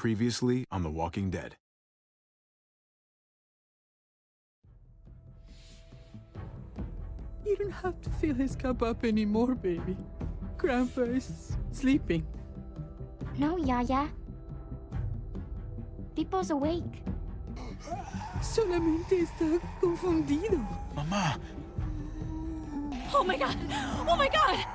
Previously on The Walking Dead. You don't have to fill his cup up anymore, baby. Grandpa is sleeping. No, Yaya. Pipo's awake. Solamente está confundido. Mamá! Oh my god! Oh my god!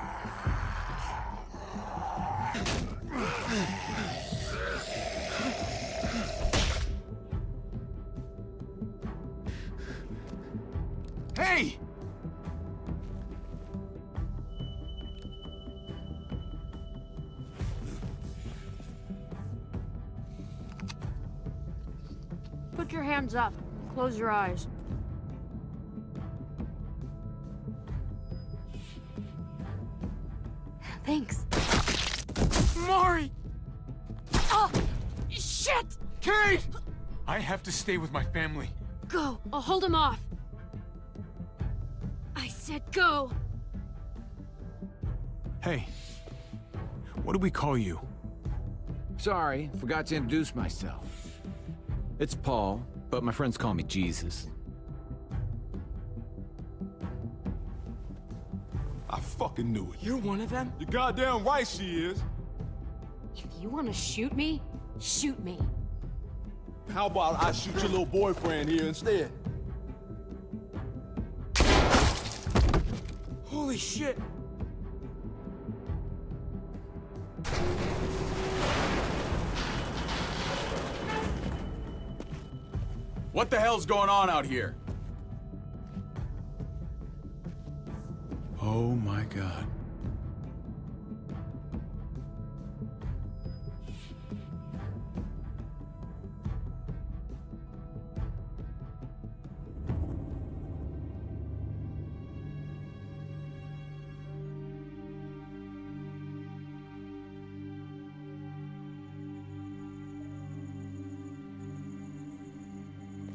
Hey! Put your hands up. Close your eyes. Thanks. Mari! Oh! Shit! Kate! I have to stay with my family. Go. I'll hold him off. I said go. Hey. What do we call you? Sorry, forgot to introduce myself. It's Paul, but my friends call me Jesus. I fucking knew it. You're one of them? You're goddamn right she is. If you want to shoot me, shoot me. How about I shoot your little boyfriend here instead? Holy shit! What the hell's going on out here? Oh my god.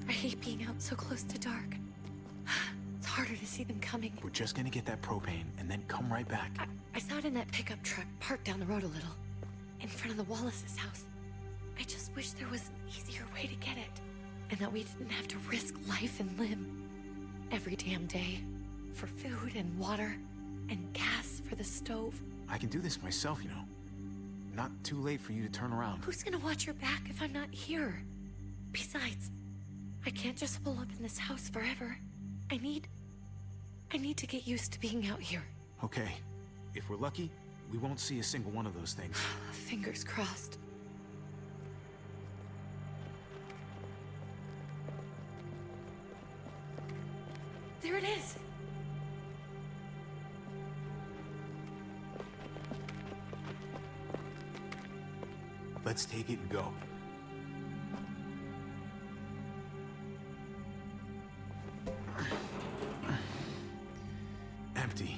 I hate being out so close to dark. It's harder to see them coming. We're just gonna get that propane and then come right back. I saw it in that pickup truck parked down the road a little, in front of the Wallace's house. I just wish there was an easier way to get it, and that we didn't have to risk life and limb every damn day for food and water and gas for the stove. I can do this myself, you know. Not too late for you to turn around. Who's gonna watch your back if I'm not here? Besides, I can't just pull up in this house forever. I need to get used to being out here. Okay. If we're lucky, we won't see a single one of those things. Fingers crossed. There it is! Let's take it and go. Empty.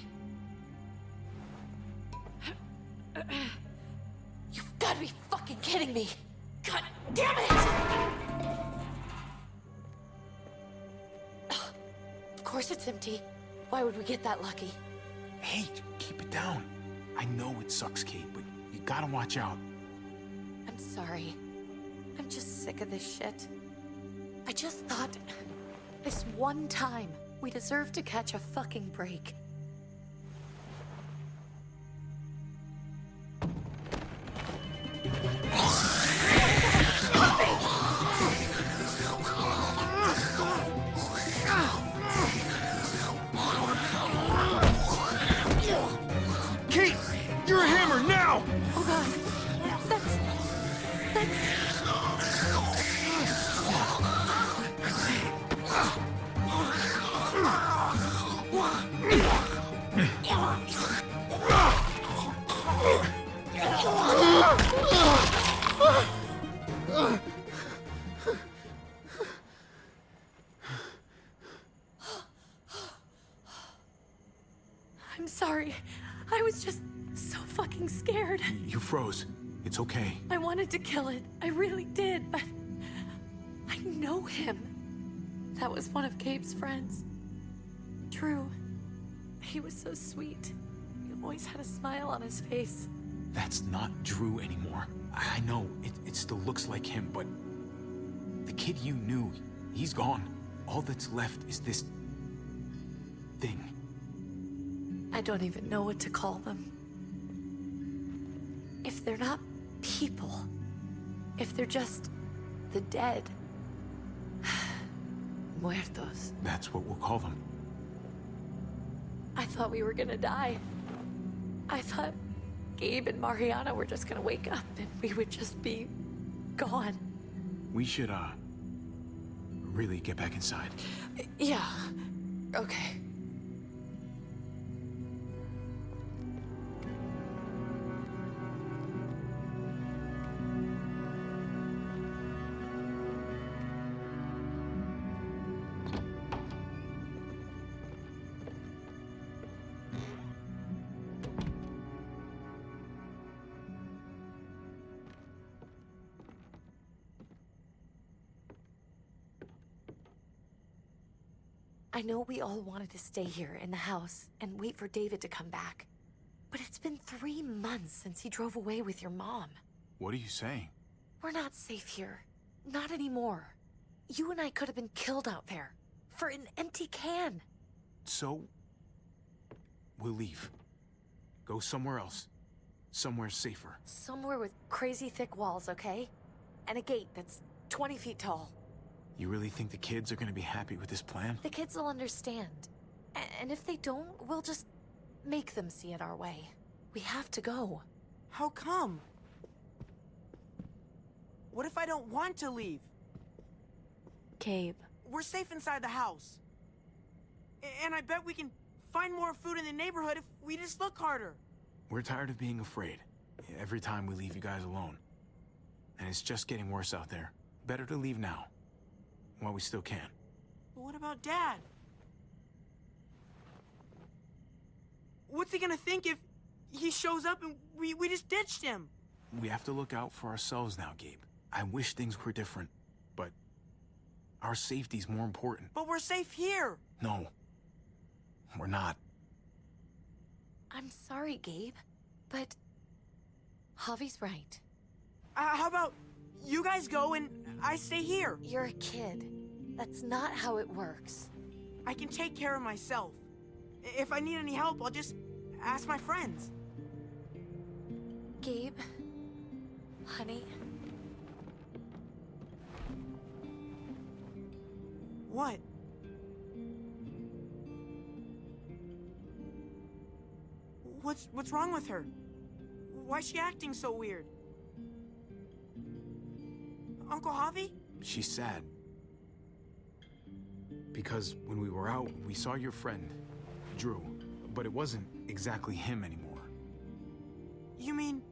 You've got to be fucking kidding me! God damn it! Of course it's empty. Why would we get that lucky? Hey, keep it down. I know it sucks, Kate, but you gotta watch out. I'm sorry. I'm just sick of this shit. I just thought, this one time, we deserve to catch a fucking break. Kate! You're a hammer now! Oh god. That's... I'm sorry. I was just so fucking scared. You froze. It's okay. I wanted to kill it. I really did, but I know him. That was one of Gabe's friends. Drew. He was so sweet. He always had a smile on his face. That's not Drew anymore. I know, it still looks like him, but... The kid you knew, he's gone. All that's left is this... thing. I don't even know what to call them. If they're not people, if they're just the dead, muertos. That's what we'll call them. I thought we were gonna die. I thought Gabe and Mariana were just gonna wake up and we would just be gone. We should, really get back inside. Yeah, okay. I know we all wanted to stay here in the house and wait for David to come back. But it's been 3 months since he drove away with your mom. What are you saying? We're not safe here. Not anymore. You and I could have been killed out there. For an empty can. So... we'll leave. Go somewhere else. Somewhere safer. Somewhere with crazy thick walls, okay? And a gate that's 20 feet tall. You really think the kids are gonna be happy with this plan? The kids will understand. And if they don't, we'll just make them see it our way. We have to go. How come? What if I don't want to leave? Gabe. We're safe inside the house. And I bet we can find more food in the neighborhood if we just look harder. We're tired of being afraid. Every time we leave you guys alone. And it's just getting worse out there. Better to leave now. While we still can. But what about Dad? What's he gonna think if he shows up and we just ditched him? We have to look out for ourselves now, Gabe. I wish things were different, but our safety's more important. But we're safe here. No, we're not. I'm sorry, Gabe, but Javi's right. How about you guys go and I stay here? You're a kid. That's not how it works. I can take care of myself. If I need any help, I'll just ask my friends. Gabe, honey. What? What's wrong with her? Why's she acting so weird? Uncle Javi? She's sad. Because when we were out, we saw your friend, Drew, but it wasn't exactly him anymore. You mean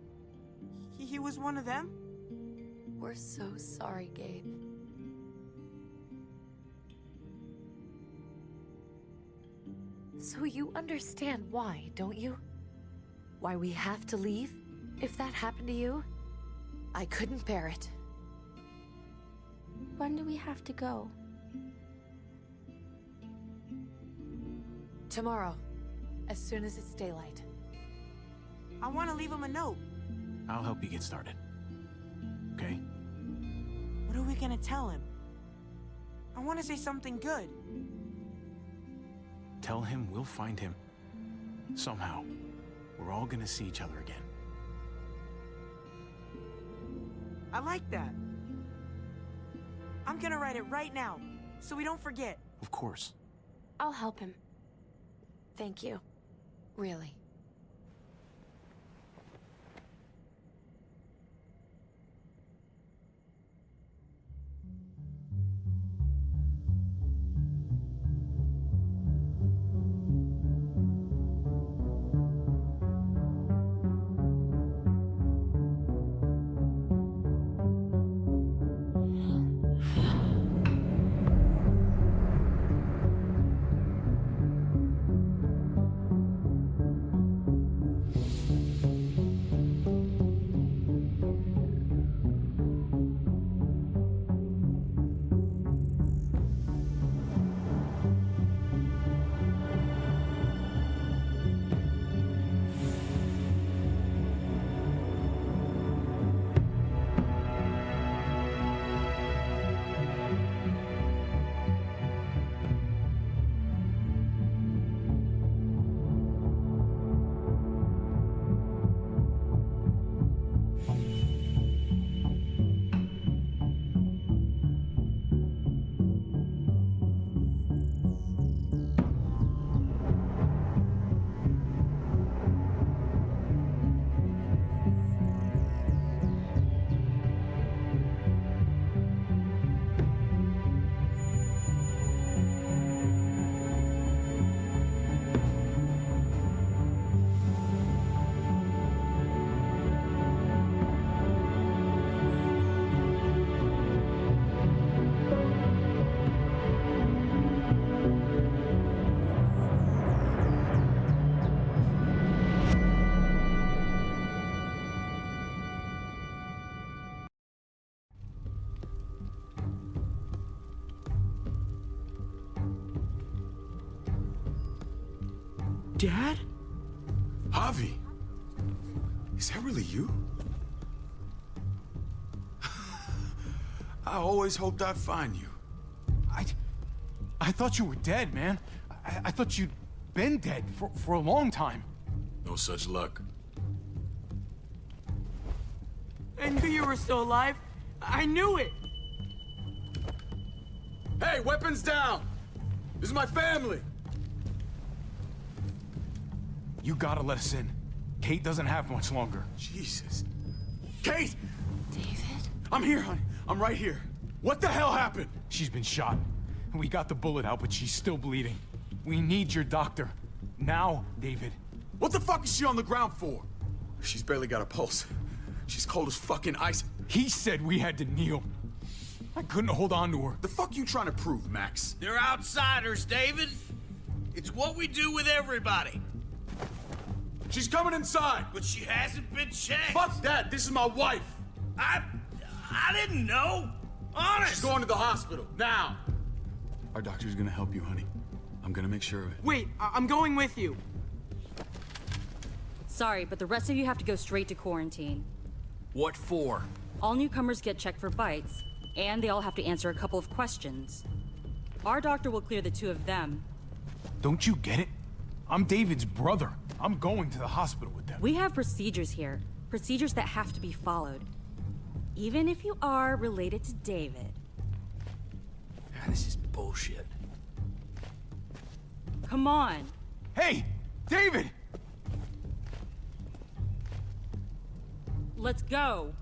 he was one of them? We're so sorry, Gabe. So you understand why, don't you? Why we have to leave? If that happened to you, I couldn't bear it. When do we have to go? Tomorrow, as soon as it's daylight. I want to leave him a note. I'll help you get started. Okay? What are we gonna tell him? I want to say something good. Tell him we'll find him. Somehow. We're all gonna see each other again. I like that. I'm gonna write it right now, so we don't forget. Of course. I'll help him. Thank you. Really. Dad? Javi! Is that really you? I always hoped I'd find you. I thought you were dead, man. I thought you'd been dead for a long time. No such luck. I knew you were still alive. I knew it. Hey, weapons down! This is my family! You gotta let us in. Kate doesn't have much longer. Jesus. Kate! David? I'm here, honey. I'm right here. What the hell happened? She's been shot. We got the bullet out, but she's still bleeding. We need your doctor. Now, David. What the fuck is she on the ground for? She's barely got a pulse. She's cold as fucking ice. He said we had to kneel. I couldn't hold on to her. The fuck you trying to prove, Max? They're outsiders, David. It's what we do with everybody. She's coming inside. But she hasn't been checked. Fuck that. This is my wife. I didn't know. Honest. She's going to the hospital. Now. Our doctor's gonna help you, honey. I'm gonna make sure of it. Wait, I'm going with you. Sorry, but the rest of you have to go straight to quarantine. What for? All newcomers get checked for bites, and they all have to answer a couple of questions. Our doctor will clear the two of them. Don't you get it? I'm David's brother. I'm going to the hospital with them. We have procedures here. Procedures that have to be followed. Even if you are related to David. This is bullshit. Come on. Hey, David! Let's go.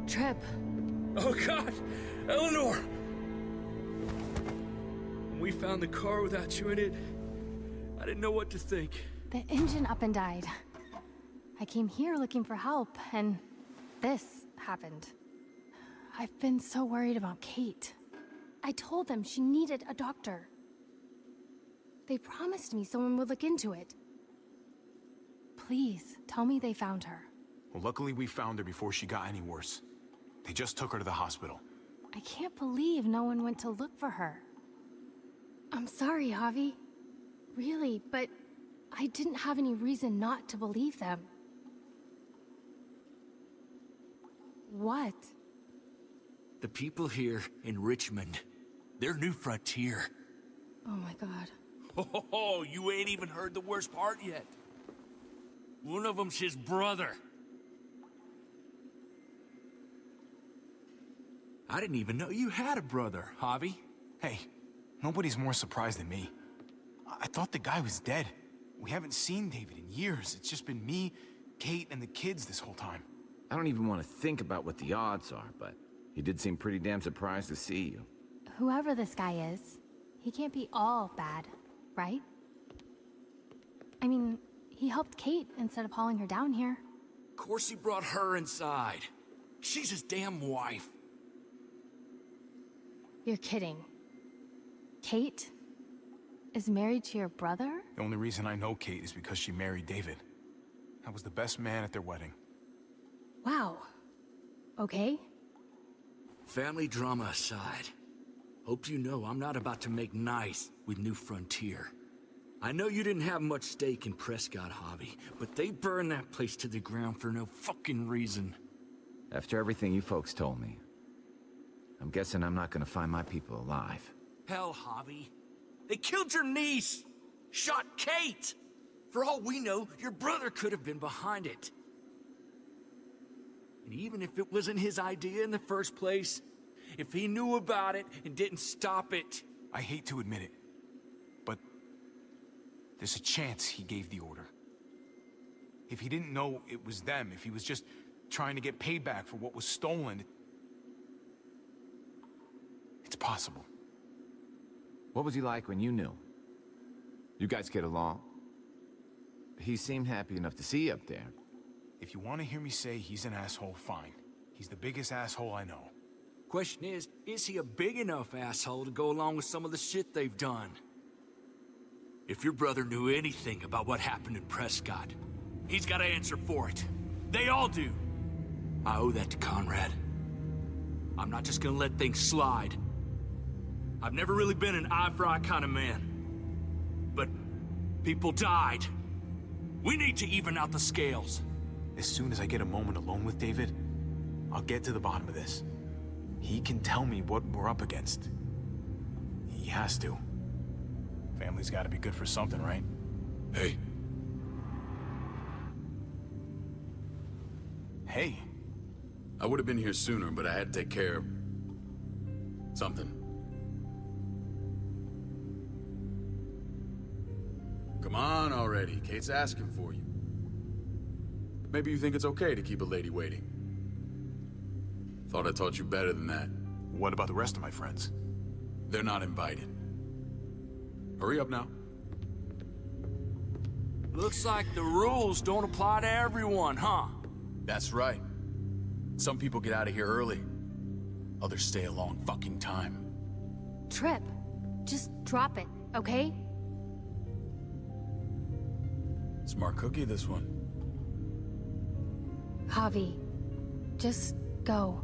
Trip. Oh, God! Eleanor! When we found the car without you in it, I didn't know what to think. The engine up and died. I came here looking for help, and this happened. I've been so worried about Kate. I told them she needed a doctor. They promised me someone would look into it. Please, tell me they found her. Well, luckily we found her before she got any worse. They just took her to the hospital. I can't believe no one went to look for her. I'm sorry, Javi. Really, but I didn't have any reason not to believe them. What? The people here in Richmond, their new frontier. Oh my god. Oh, you ain't even heard the worst part yet. One of them's his brother. I didn't even know you had a brother, Javi. Hey, nobody's more surprised than me. I thought the guy was dead. We haven't seen David in years. It's just been me, Kate, and the kids this whole time. I don't even want to think about what the odds are, but he did seem pretty damn surprised to see you. Whoever this guy is, he can't be all bad, right? I mean, he helped Kate instead of hauling her down here. Of course he brought her inside. She's his damn wife. You're kidding. Kate is married to your brother? The only reason I know Kate is because she married David. I was the best man at their wedding. Wow. Okay. Family drama aside, hope you know I'm not about to make nice with New Frontier. I know you didn't have much stake in Prescott, Javi, but they burned that place to the ground for no fucking reason. After everything you folks told me, I'm guessing I'm not gonna find my people alive. Hell, Javi. They killed your niece! Shot Kate! For all we know, your brother could have been behind it. And even if it wasn't his idea in the first place, if he knew about it and didn't stop it... I hate to admit it, but there's a chance he gave the order. If he didn't know it was them, if he was just trying to get payback for what was stolen, it's possible. What was he like when you knew? You guys get along? He seemed happy enough to see you up there. If you want to hear me say he's an asshole, fine. He's the biggest asshole I know. Question is he a big enough asshole to go along with some of the shit they've done? If your brother knew anything about what happened in Prescott, he's got to answer for it. They all do. I owe that to Conrad. I'm not just gonna let things slide. I've never really been an eye-for-eye kind of man. But people died. We need to even out the scales. As soon as I get a moment alone with David, I'll get to the bottom of this. He can tell me what we're up against. He has to. Family's gotta be good for something, right? Hey. Hey. I would have been here sooner, but I had to take care of... something. Come on already. Kate's asking for you. Maybe you think it's okay to keep a lady waiting. Thought I taught you better than that. What about the rest of my friends? They're not invited. Hurry up now. Looks like the rules don't apply to everyone, huh? That's right. Some people get out of here early. Others stay a long fucking time. Trip, just drop it, okay? Smart cookie, this one. Javi, just go.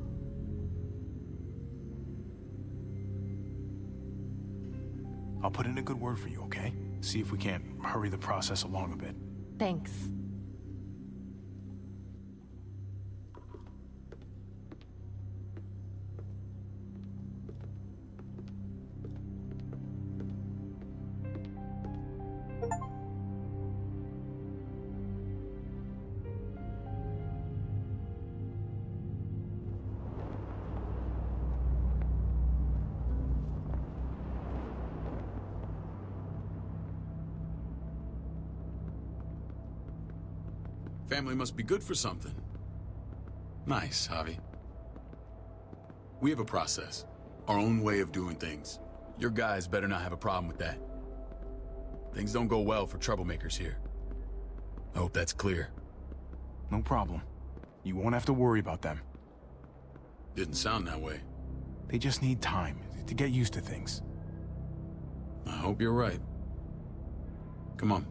I'll put in a good word for you, okay? See if we can't hurry the process along a bit. Thanks. Family must be good for something. Nice, Javi. We have a process. Our own way of doing things. Your guys better not have a problem with that. Things don't go well for troublemakers here. I hope that's clear. No problem. You won't have to worry about them. Didn't sound that way. They just need time to get used to things. I hope you're right. Come on.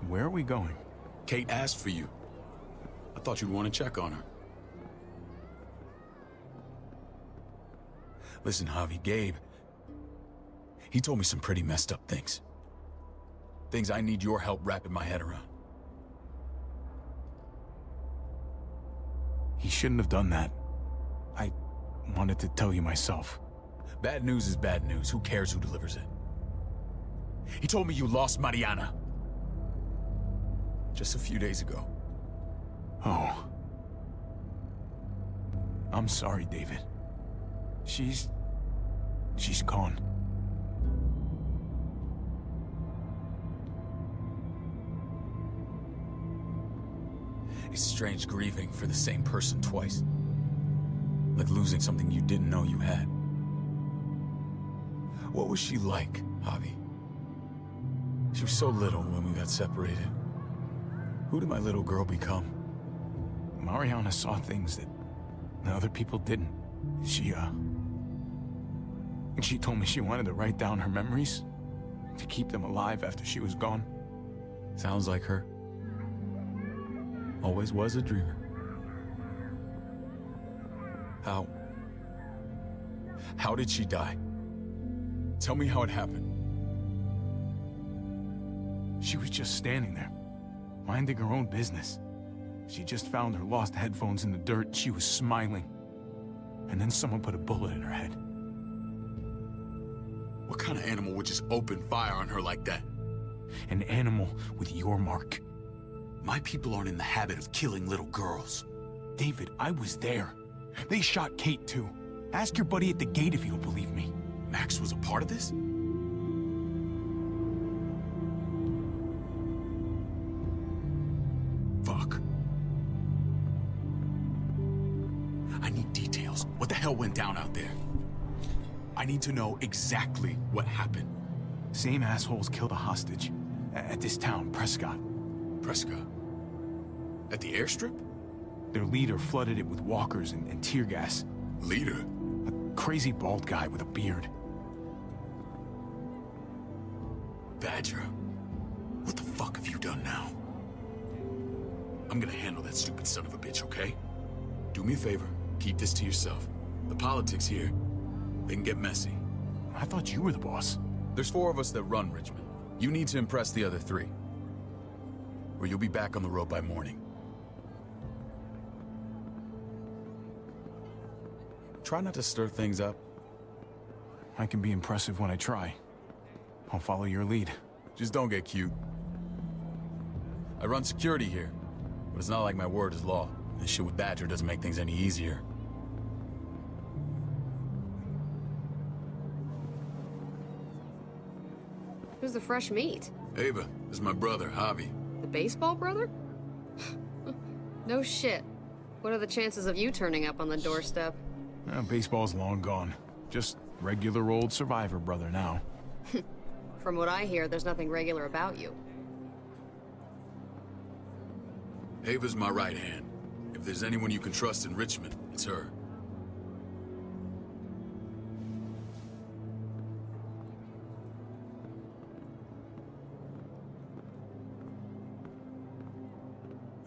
Where are we going? Kate asked for you. I thought you'd want to check on her. Listen, Javi, Gabe... he told me some pretty messed up things. Things I need your help wrapping my head around. He shouldn't have done that. I wanted to tell you myself. Bad news is bad news. Who cares who delivers it? He told me you lost Mariana. Just a few days ago. Oh. I'm sorry, David. She's gone. It's strange grieving for the same person twice. Like losing something you didn't know you had. What was she like, Javi? She was so little when we got separated. Who did my little girl become? Mariana saw things that other people didn't. She told me she wanted to write down her memories to keep them alive after she was gone. Sounds like her. Always was a dreamer. How did she die? Tell me how it happened. She was just standing there, minding her own business. She just found her lost headphones in the dirt. She was smiling. And then someone put a bullet in her head. What kind of animal would just open fire on her like that? An animal with your mark. My people aren't in the habit of killing little girls. David, I was there. They shot Kate too. Ask your buddy at the gate if you don't believe me. Max was a part of this? Fuck. I need details. What the hell went down out there? I need to know exactly what happened. Same assholes killed a hostage. At this town, Prescott. Prescott? At the airstrip? Their leader flooded it with walkers and tear gas. Leader? A crazy bald guy with a beard. Badger, what the fuck have you done now? I'm gonna handle that stupid son of a bitch, okay? Do me a favor, keep this to yourself. The politics here, they can get messy. I thought you were the boss. There's 4 of us that run Richmond. You need to impress the other 3. Or you'll be back on the road by morning. Try not to stir things up. I can be impressive when I try. I'll follow your lead. Just don't get cute. I run security here, but it's not like my word is law. This shit with Badger doesn't make things any easier. Who's the fresh meat? Ava, this is my brother, Javi. The baseball brother? No shit. What are the chances of you turning up on the doorstep? Baseball's long gone. Just regular old survivor brother now. From what I hear, there's nothing regular about you. Ava's my right hand. If there's anyone you can trust in Richmond, it's her.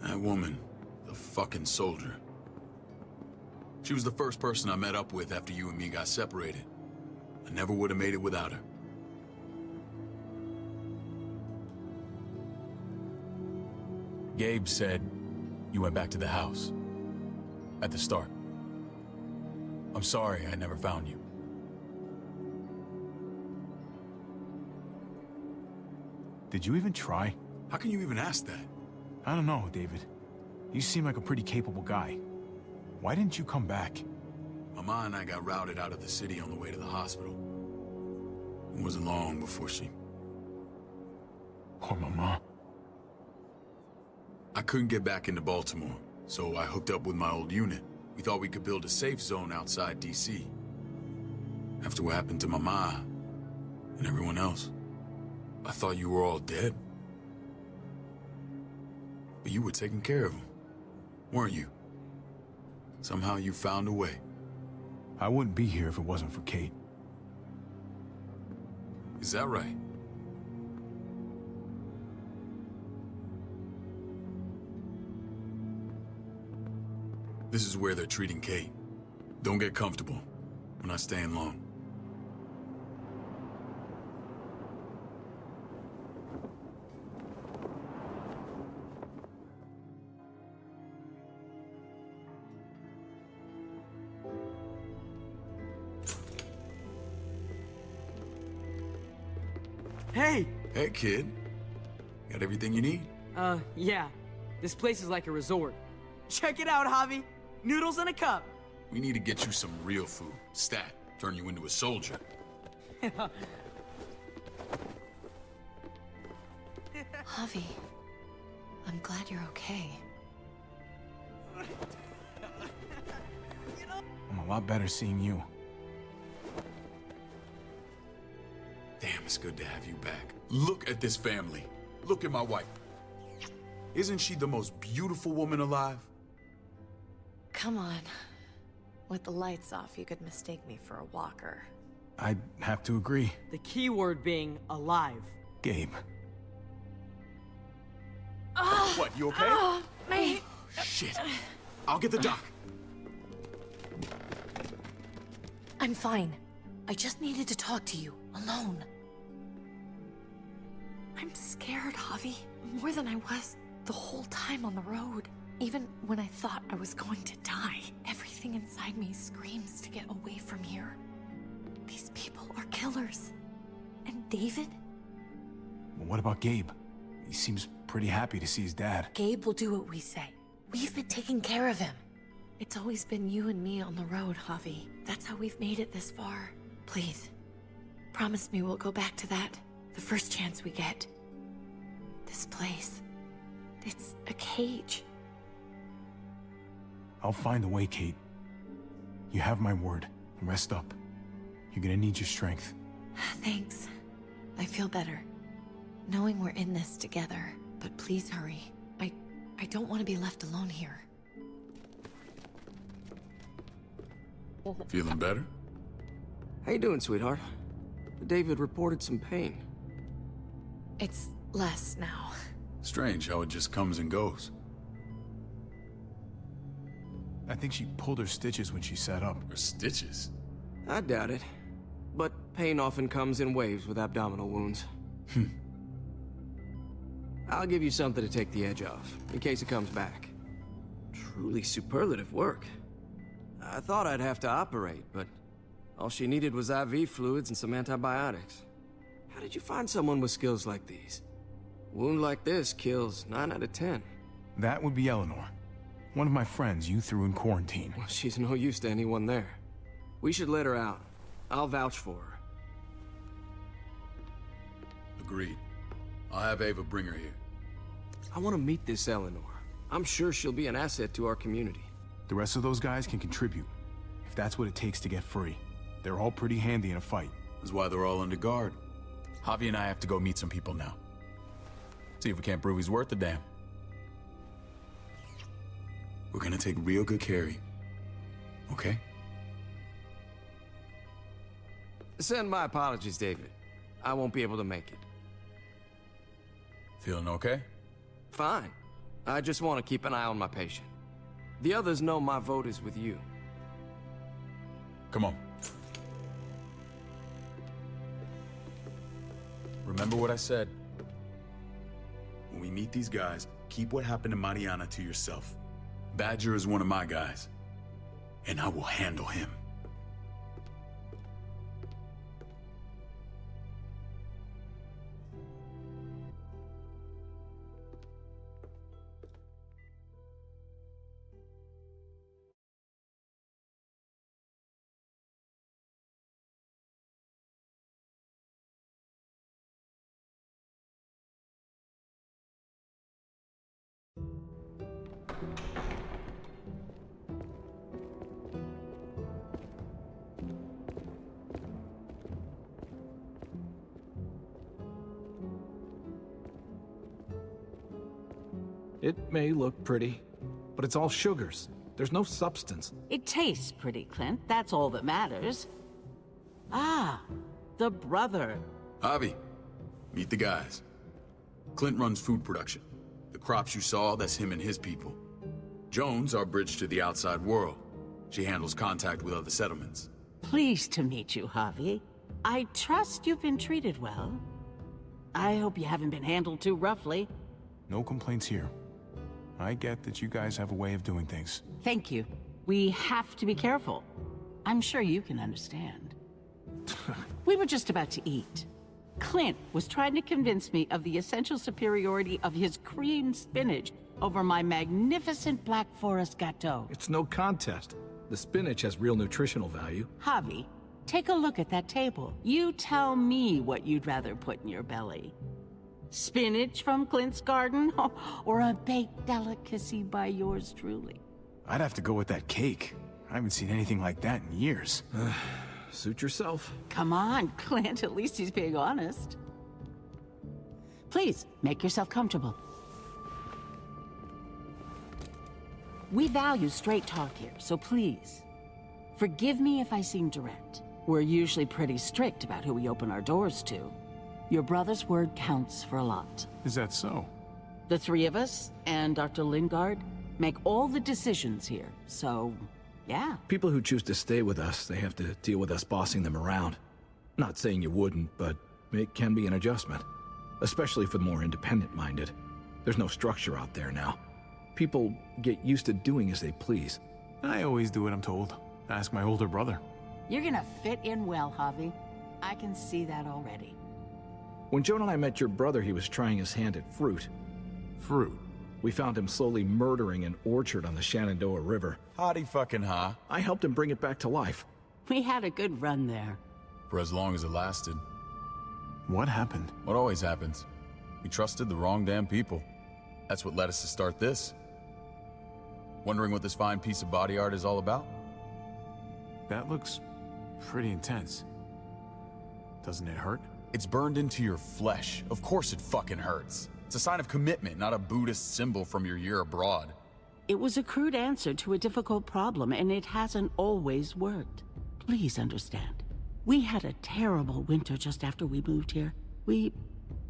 That woman, the fucking soldier. She was the first person I met up with after you and me got separated. I never would have made it without her. Gabe said you went back to the house. At the start. I'm sorry I never found you. Did you even try? How can you even ask that? I don't know, David. You seem like a pretty capable guy. Why didn't you come back? Mama and I got routed out of the city on the way to the hospital. It wasn't long before she... Poor Mama. I couldn't get back into Baltimore, so I hooked up with my old unit. We thought we could build a safe zone outside D.C. After what happened to Mama and everyone else, I thought you were all dead. But you were taking care of them, weren't you? Somehow you found a way. I wouldn't be here if it wasn't for Kate. Is that right? This is where they're treating Kate. Don't get comfortable. We're not staying long. Hey! Hey, kid. Got everything you need? Yeah. This place is like a resort. Check it out, Javi. Noodles in a cup. We need to get you some real food. Stat. Turn you into a soldier. Javi, I'm glad you're okay. I'm a lot better seeing you. Damn, it's good to have you back. Look at this family. Look at my wife. Isn't she the most beautiful woman alive? Come on. With the lights off, you could mistake me for a walker. I'd have to agree. The key word being alive. Gabe. What, you okay? My... Shit. I'll get the doc. I'm fine. I just needed to talk to you, alone. I'm scared, Javi. More than I was the whole time on the road. Even when I thought I was going to die, everything inside me screams to get away from here. These people are killers. And David? Well, what about Gabe? He seems pretty happy to see his dad. Gabe will do what we say. We've been taking care of him. It's always been you and me on the road, Javi. That's how we've made it this far. Please, promise me we'll go back to that the first chance we get. This place, it's a cage. I'll find a way, Kate. You have my word. Rest up. You're gonna need your strength. Thanks. I feel better. knowing we're in this together. But please hurry. I don't want to be left alone here. Feeling better? How you doing, sweetheart? David reported some pain. It's less now. Strange how it just comes and goes. I think she pulled her stitches when she sat up. Her stitches? I doubt it. But pain often comes in waves with abdominal wounds. I'll give you something to take the edge off, in case it comes back. Truly superlative work. I thought I'd have to operate, but all she needed was IV fluids and some antibiotics. How did you find someone with skills like these? A wound like this kills 9 out of 10. That would be Eleanor. One of my friends you threw in quarantine. Well, she's no use to anyone there. We should let her out. I'll vouch for her. Agreed. I'll have Ava bring her here. I want to meet this Eleanor. I'm sure she'll be an asset to our community. The rest of those guys can contribute, if that's what it takes to get free. They're all pretty handy in a fight. That's why they're all under guard. Javi and I have to go meet some people now. See if we can't prove he's worth the damn. We're gonna take real good care of you. Okay? Send my apologies, David. I won't be able to make it. Feeling okay? Fine. I just want to keep an eye on my patient. The others know my vote is with you. Come on. Remember what I said. When we meet these guys, keep what happened to Mariana to yourself. Badger is one of my guys, and I will handle him. It may look pretty, but it's all sugars. There's no substance. It tastes pretty, Clint. That's all that matters. Ah, the brother. Javi, meet the guys. Clint runs food production. The crops you saw, that's him and his people. Jones, our bridge to the outside world. She handles contact with other settlements. Pleased to meet you, Javi. I trust you've been treated well. I hope you haven't been handled too roughly. No complaints here. I get that you guys have a way of doing things. Thank you. We have to be careful. I'm sure you can understand. We were just about to eat. Clint was trying to convince me of the essential superiority of his creamed spinach over my magnificent Black Forest gâteau. It's no contest. The spinach has real nutritional value. Javi, take a look at that table. You tell me what you'd rather put in your belly. Spinach from Clint's garden, or a baked delicacy by yours truly? I'd have to go with that cake. I haven't seen anything like that in years. Suit yourself. Come on, Clint, at least he's being honest. Please, make yourself comfortable. We value straight talk here, so please, forgive me if I seem direct. We're usually pretty strict about who we open our doors to. Your brother's word counts for a lot. Is that so? The three of us, and Dr. Lingard, make all the decisions here, so, yeah. People who choose to stay with us, they have to deal with us bossing them around. Not saying you wouldn't, but it can be an adjustment. Especially for the more independent-minded. There's no structure out there now. People get used to doing as they please. I always do what I'm told. Ask my older brother. You're gonna fit in well, Javi. I can see that already. When Joan and I met your brother, he was trying his hand at fruit. Fruit? We found him slowly murdering an orchard on the Shenandoah River. Howdy fucking ha. I helped him bring it back to life. We had a good run there. For as long as it lasted. What happened? What always happens. We trusted the wrong damn people. That's what led us to start this. Wondering what this fine piece of body art is all about? That looks pretty intense. Doesn't it hurt? It's burned into your flesh. Of course it fucking hurts. It's a sign of commitment, not a Buddhist symbol from your year abroad. It was a crude answer to a difficult problem, and it hasn't always worked. Please understand. We had a terrible winter just after we moved here. We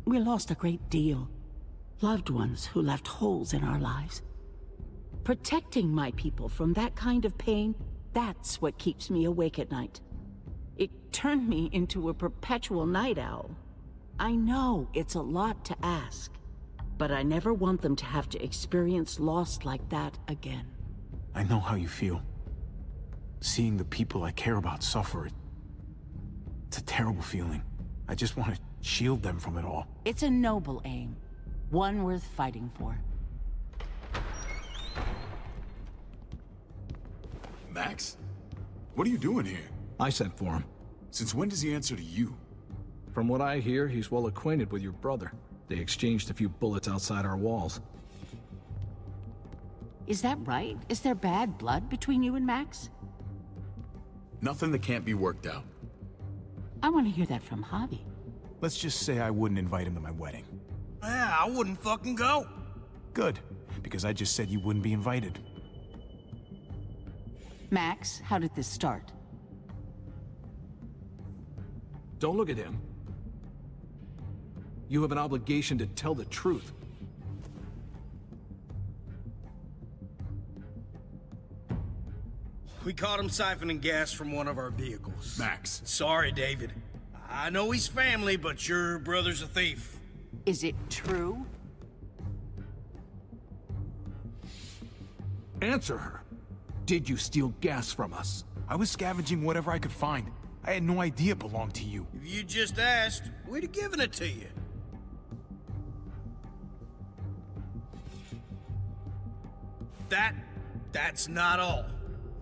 lost a great deal. Loved ones who left holes in our lives. Protecting my people from that kind of pain, that's what keeps me awake at night. It turned me into a perpetual night owl. I know it's a lot to ask, but I never want them to have to experience loss like that again. I know how you feel. Seeing the people I care about suffer, it's a terrible feeling. I just want to shield them from it all. It's a noble aim, one worth fighting for. Max? What are you doing here? I sent for him. Since when does he answer to you? From what I hear, he's well acquainted with your brother. They exchanged a few bullets outside our walls. Is that right? Is there bad blood between you and Max? Nothing that can't be worked out. I want to hear that from Javi. Let's just say I wouldn't invite him to my wedding. Yeah, I wouldn't fucking go. Good, because I just said you wouldn't be invited. Max, how did this start? Don't look at him. You have an obligation to tell the truth. We caught him siphoning gas from one of our vehicles. Max. Sorry, David. I know he's family, but your brother's a thief. Is it true? Answer her. Did you steal gas from us? I was scavenging whatever I could find. I had no idea it belonged to you. If you just asked, we'd have given it to you. That's not all.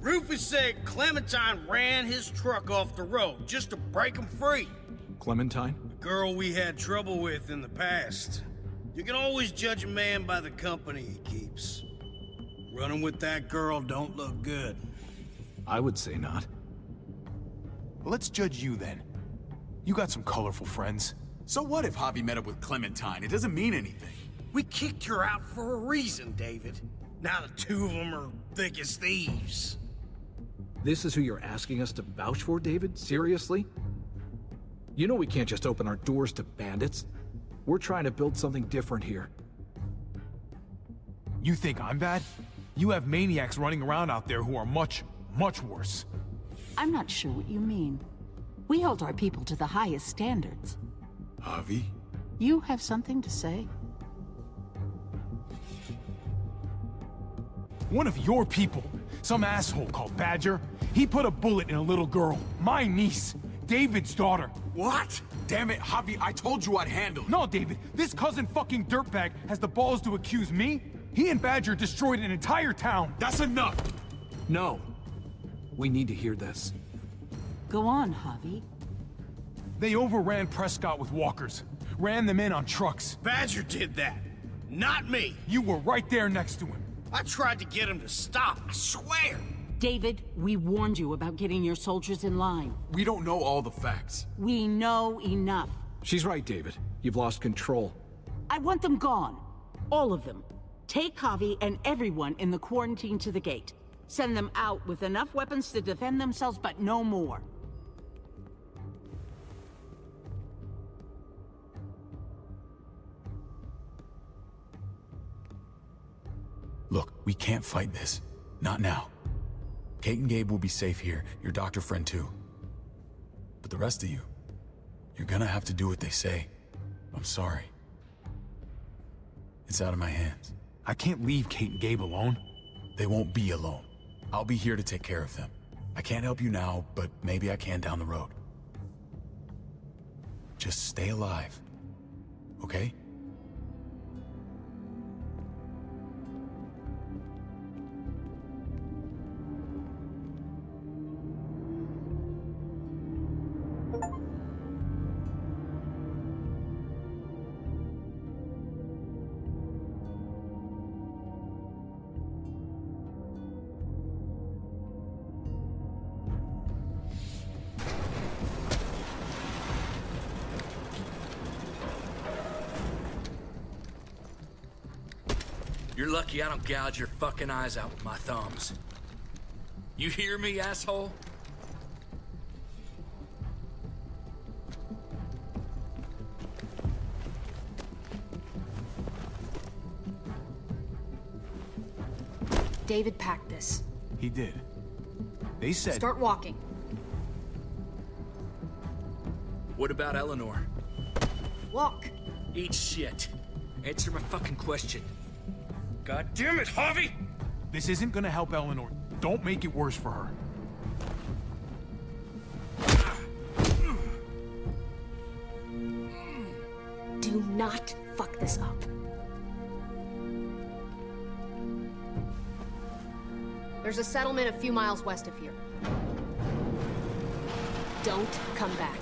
Rufus said Clementine ran his truck off the road just to break him free. Clementine? The girl we had trouble with in the past. You can always judge a man by the company he keeps. Running with that girl don't look good. I would say not. Well, let's judge you then. You got some colorful friends. So what if Javi met up with Clementine? It doesn't mean anything. We kicked her out for a reason, David. Now the two of them are thick as thieves. This is who you're asking us to vouch for, David? Seriously? You know we can't just open our doors to bandits. We're trying to build something different here. You think I'm bad? You have maniacs running around out there who are much, much worse. I'm not sure what you mean. We hold our people to the highest standards. Javi? You have something to say? One of your people, some asshole called Badger, he put a bullet in a little girl, my niece, David's daughter. What? Damn it, Javi, I told you I'd handle it. No, David, this cousin fucking dirtbag has the balls to accuse me? He and Badger destroyed an entire town. That's enough! No. We need to hear this. Go on, Javi. They overran Prescott with walkers, ran them in on trucks. Badger did that, not me. You were right there next to him. I tried to get him to stop, I swear. David, we warned you about getting your soldiers in line. We don't know all the facts. We know enough. She's right, David. You've lost control. I want them gone. All of them. Take Javi and everyone in the quarantine to the gate. Send them out with enough weapons to defend themselves, but no more. Look, we can't fight this. Not now. Kate and Gabe will be safe here, your doctor friend too. But the rest of you, you're gonna have to do what they say. I'm sorry. It's out of my hands. I can't leave Kate and Gabe alone. They won't be alone. I'll be here to take care of them. I can't help you now, but maybe I can down the road. Just stay alive, okay? You're lucky I don't gouge your fucking eyes out with my thumbs. You hear me, asshole? David packed this. He did. They said... Start walking. What about Eleanor? Walk. Eat shit. Answer my fucking question. God damn it, Harvey! This isn't gonna help Eleanor. Don't make it worse for her. Do not fuck this up. There's a settlement a few miles west of here. Don't come back.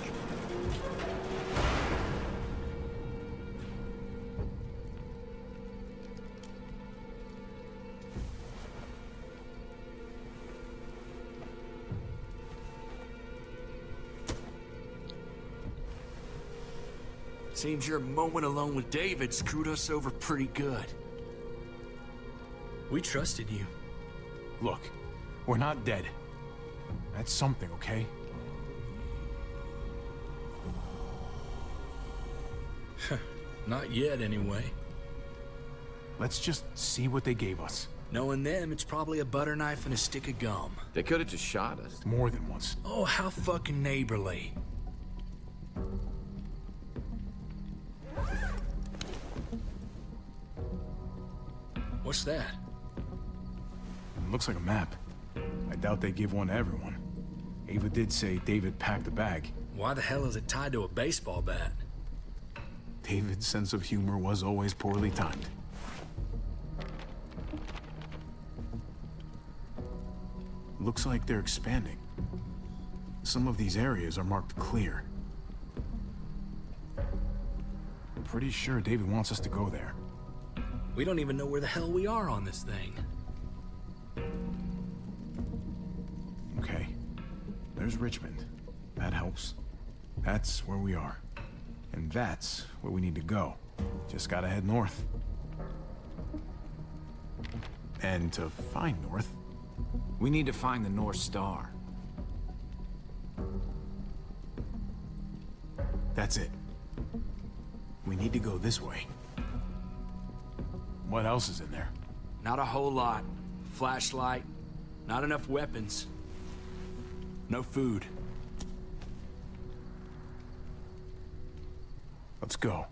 Seems your moment alone with David screwed us over pretty good. We trusted you. Look, we're not dead. That's something, okay? Not yet, anyway. Let's just see what they gave us. Knowing them, it's probably a butter knife and a stick of gum. They could have just shot us. More than once. Oh, how fucking neighborly. What's that? Looks like a map. I doubt they give one to everyone. Ava did say David packed a bag. Why the hell is it tied to a baseball bat? David's sense of humor was always poorly timed. Looks like they're expanding. Some of these areas are marked clear. I'm pretty sure David wants us to go there. We don't even know where the hell we are on this thing. Okay. There's Richmond. That helps. That's where we are. And that's where we need to go. Just gotta head north. And to find north... We need to find the North Star. That's it. We need to go this way. What else is in there? Not a whole lot. Flashlight. Not enough weapons. No food. Let's go.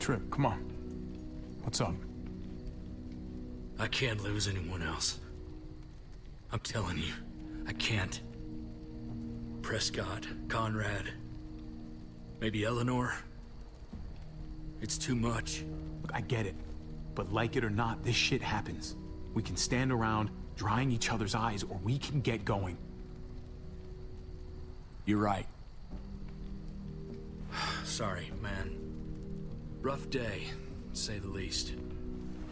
Trip, come on. What's up? I can't lose anyone else. I'm telling you, I can't. Prescott, Conrad, maybe Eleanor. It's too much. Look, I get it. But like it or not, this shit happens. We can stand around, drying each other's eyes, or we can get going. You're right. Sorry, man. Rough day, to say the least.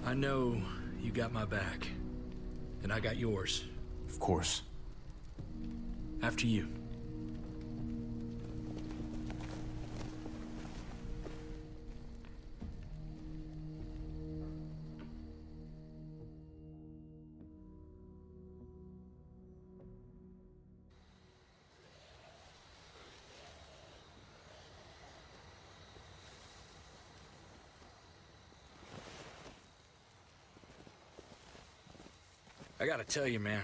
I know you got my back, and I got yours. Of course. After you. I gotta tell you, man,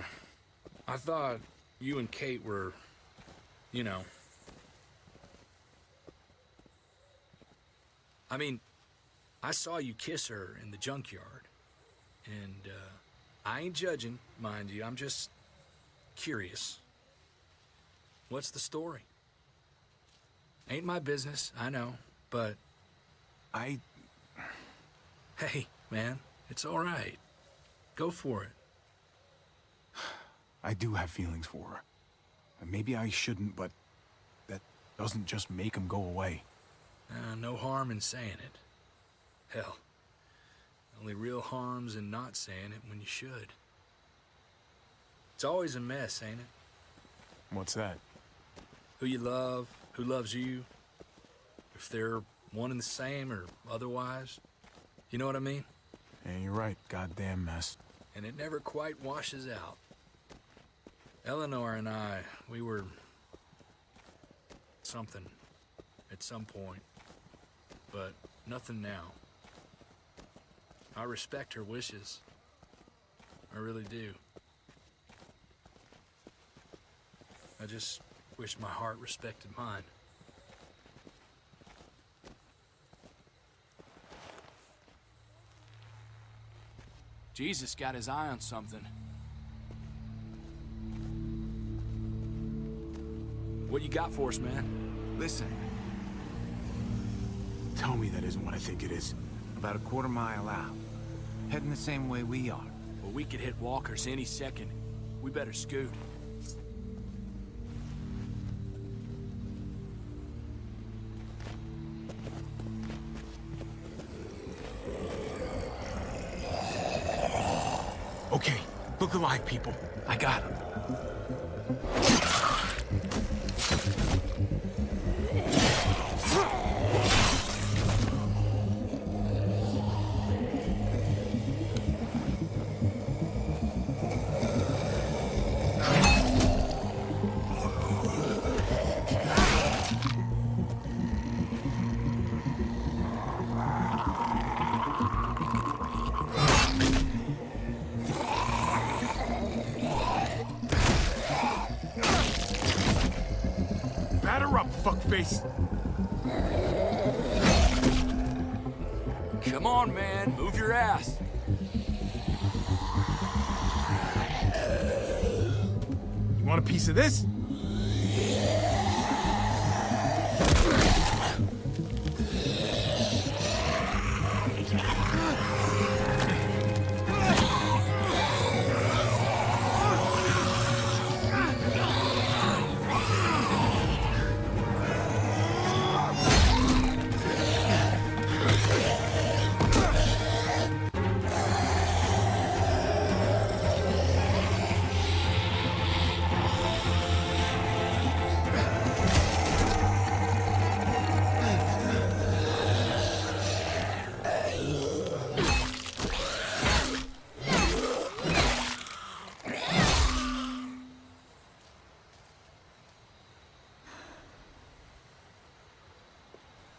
I thought you and Kate were, you know... I mean, I saw you kiss her in the junkyard, and I ain't judging, mind you, I'm just curious. What's the story? Ain't my business, I know, but... Hey, man, it's all right. Go for it. I do have feelings for her. And maybe I shouldn't, but that doesn't just make them go away. No harm in saying it. Hell, only real harm's in not saying it when you should. It's always a mess, ain't it? What's that? Who you love, who loves you. If they're one and the same or otherwise. You know what I mean? Yeah, you're right. Goddamn mess. And it never quite washes out. Eleanor and I, we were... something at some point, but nothing now. I respect her wishes. I really do. I just wish my heart respected mine. Jesus got his eye on something. What you got for us, man? Listen. Tell me that isn't what I think it is. About a quarter-mile out. Heading the same way we are. Well, we could hit walkers any second. We better scoot. Okay, look alive, people. I got him. Fuckface. Come on, man. Move your ass. You want a piece of this?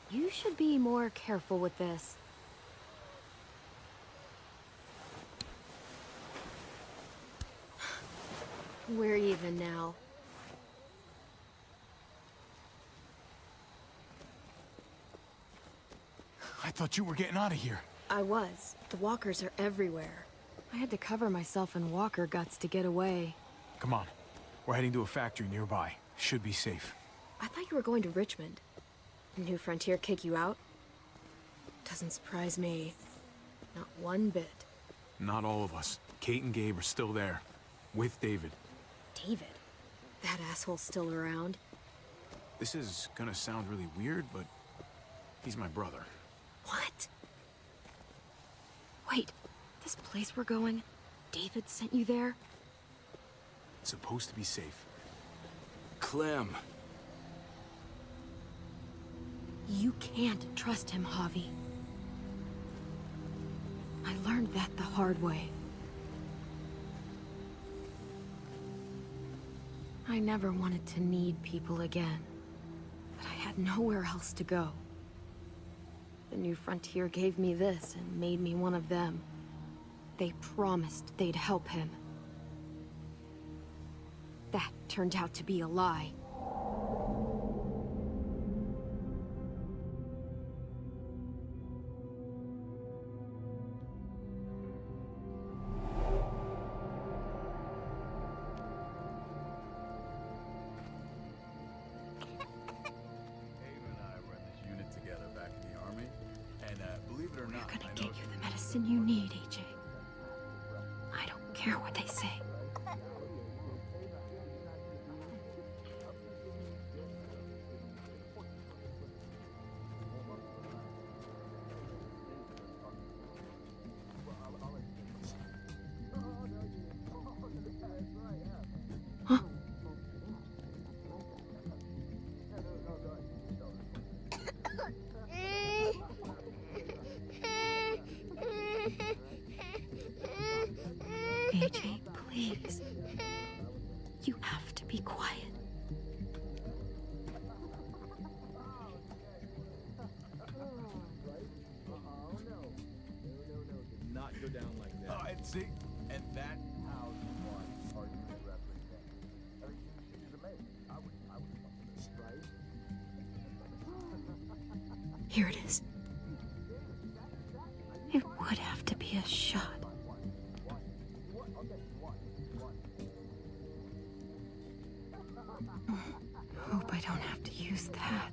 You should be more careful with this. We're even now. I thought you were getting out of here. I was. The walkers are everywhere. I had to cover myself in walker guts to get away. Come on. We're heading to a factory nearby. Should be safe. I thought you were going to Richmond. New Frontier kick you out? Doesn't surprise me. Not one bit. Not all of us. Kate and Gabe are still there. With David. David? That asshole's still around? This is gonna sound really weird, but he's my brother. What? Wait, this place we're going, David sent you there? It's supposed to be safe. Clem. You can't trust him, Javi. I learned that the hard way. I never wanted to need people again, but I had nowhere else to go. The New Frontier gave me this and made me one of them. They promised they'd help him. That turned out to be a lie. You need, AJ. I don't care what they say. Huh? AJ, please. You have to be quiet. Not go down like that. Oh, and see, and that how you want argument reference. I mean, she's amazing. I would right? Here it is. It would have to be a shot. Hope I don't have to use that.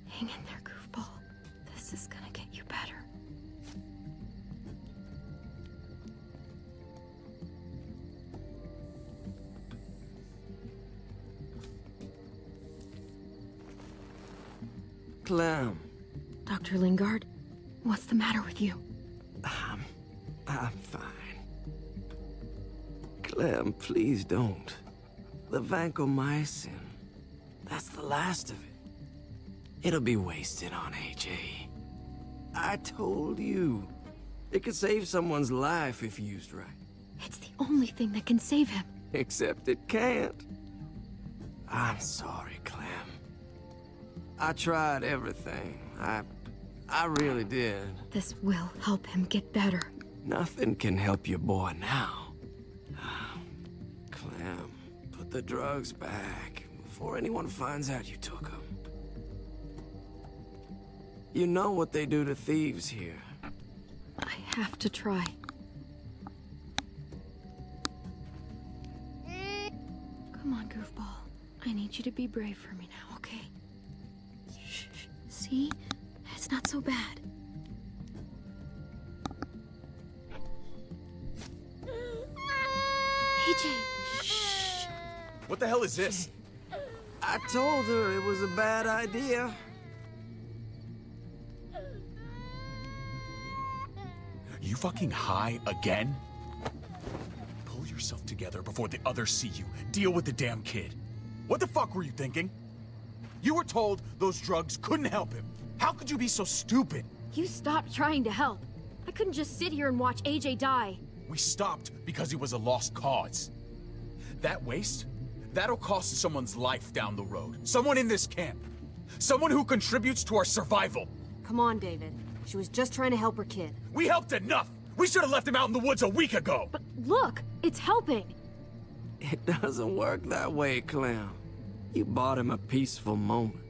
Hang in there, goofball. This is gonna get you better. Clem. Dr. Lingard, what's the matter with you? I'm fine. Clem, please don't. The vancomycin. That's the last of it. It'll be wasted on AJ. I told you. It could save someone's life if used right. It's the only thing that can save him. Except it can't. I'm sorry, Clem. I tried everything. I really did. This will help him get better. Nothing can help your boy now. Clem, put the drugs back before anyone finds out you took them. You know what they do to thieves here. I have to try. Come on, goofball. I need you to be brave for me now, okay? Shh. See? It's not so bad. AJ, shh. What the hell is this? I told her it was a bad idea. You fucking high again? Pull yourself together before the others see you. Deal with the damn kid. What the fuck were you thinking? You were told those drugs couldn't help him. How could you be so stupid? You stopped trying to help. I couldn't just sit here and watch AJ die. We stopped because he was a lost cause. That waste? That'll cost someone's life down the road. Someone in this camp. Someone who contributes to our survival. Come on, David. She was just trying to help her kid. We helped enough! We should have left him out in the woods a week ago! But look, it's helping. It doesn't work that way, Clem. You bought him a peaceful moment.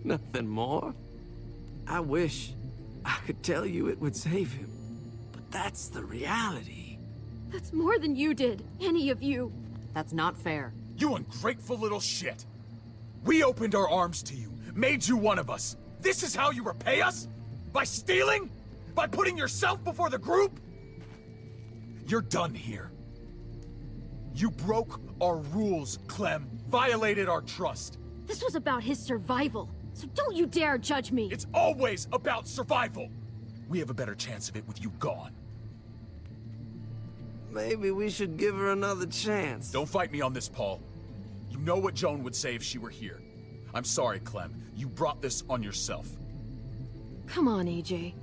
Nothing more. I wish I could tell you it would save him. But that's the reality. That's more than you did, any of you. That's not fair. You ungrateful little shit! We opened our arms to you, made you one of us. This is how you repay us? By stealing? By putting yourself before the group? You're done here. You broke our rules, Clem. Violated our trust. This was about his survival, so don't you dare judge me. It's always about survival. We have a better chance of it with you gone. Maybe we should give her another chance. Don't fight me on this, Paul. You know what Joan would say if she were here. I'm sorry, Clem. You brought this on yourself. Come on, AJ.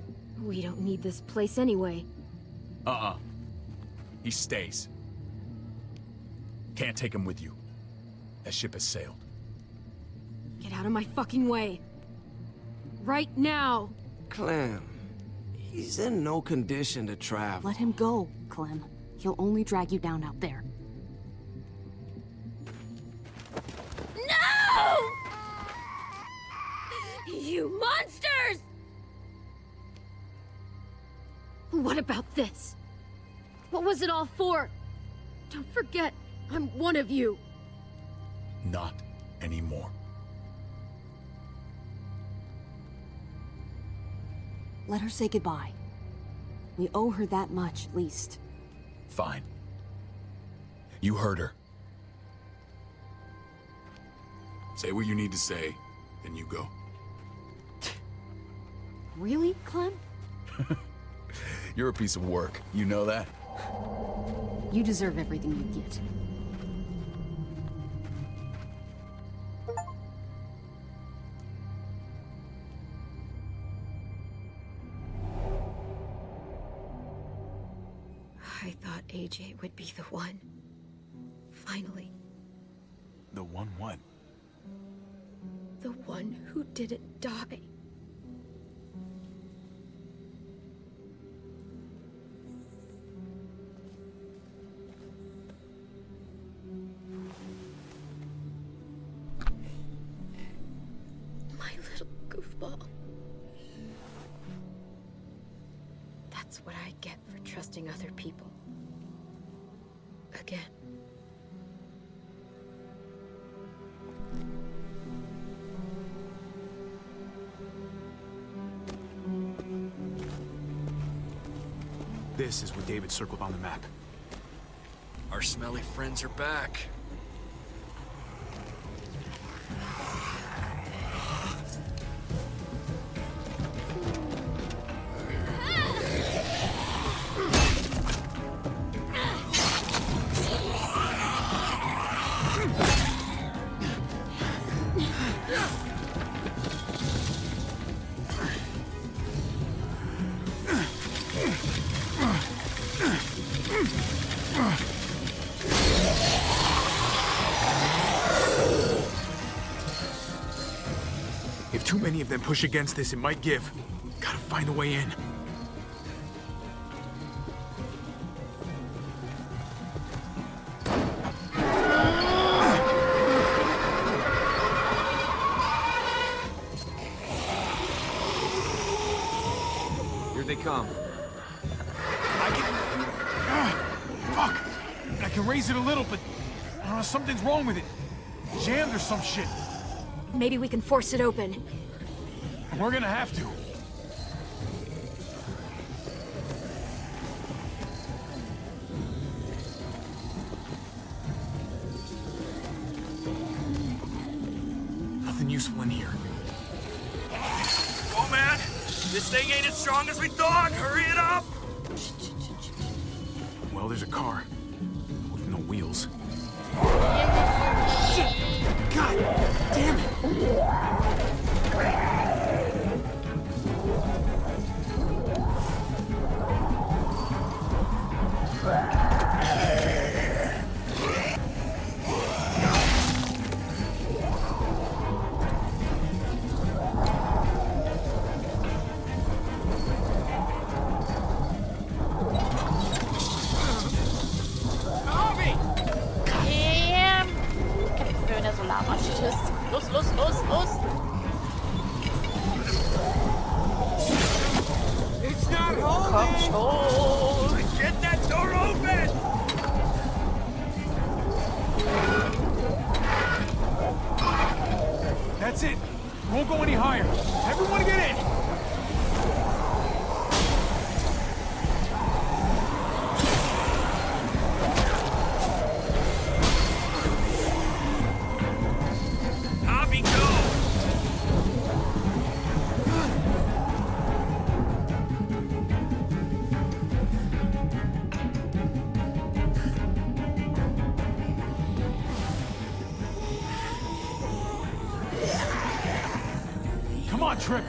We don't need this place anyway. He stays. Can't take him with you. That ship has sailed. Get out of my fucking way. Right now. Clem, he's in no condition to travel. Let him go, Clem. He'll only drag you down out there. No! You monsters! What about this? What was it all for? Don't forget, I'm one of you. Not anymore. Let her say goodbye. We owe her that much, at least. Fine. You heard her. Say what you need to say, then you go. Really, Clem? You're a piece of work. You know that? You deserve everything you get. I thought AJ would be the one. Finally. The one what? The one who didn't die. My little goofball. That's what I get for trusting other people. Again. This is what David circled on the map. Our smelly friends are back. If too many of them push against this, it might give. Gotta find a way in. Here they come. Fuck! I can raise it a little, but I don't know, something's wrong with it. Jammed or some shit. Maybe we can force it open. We're gonna have to. Nothing useful in here. Oh man, this thing ain't as strong as we thought. Hurry it up! Well, there's a car. With no wheels. Shit! God damn it! It's not holding! Get that door open! That's it. Won't go any higher. Everyone get in! Javi, go! Come on, Trip.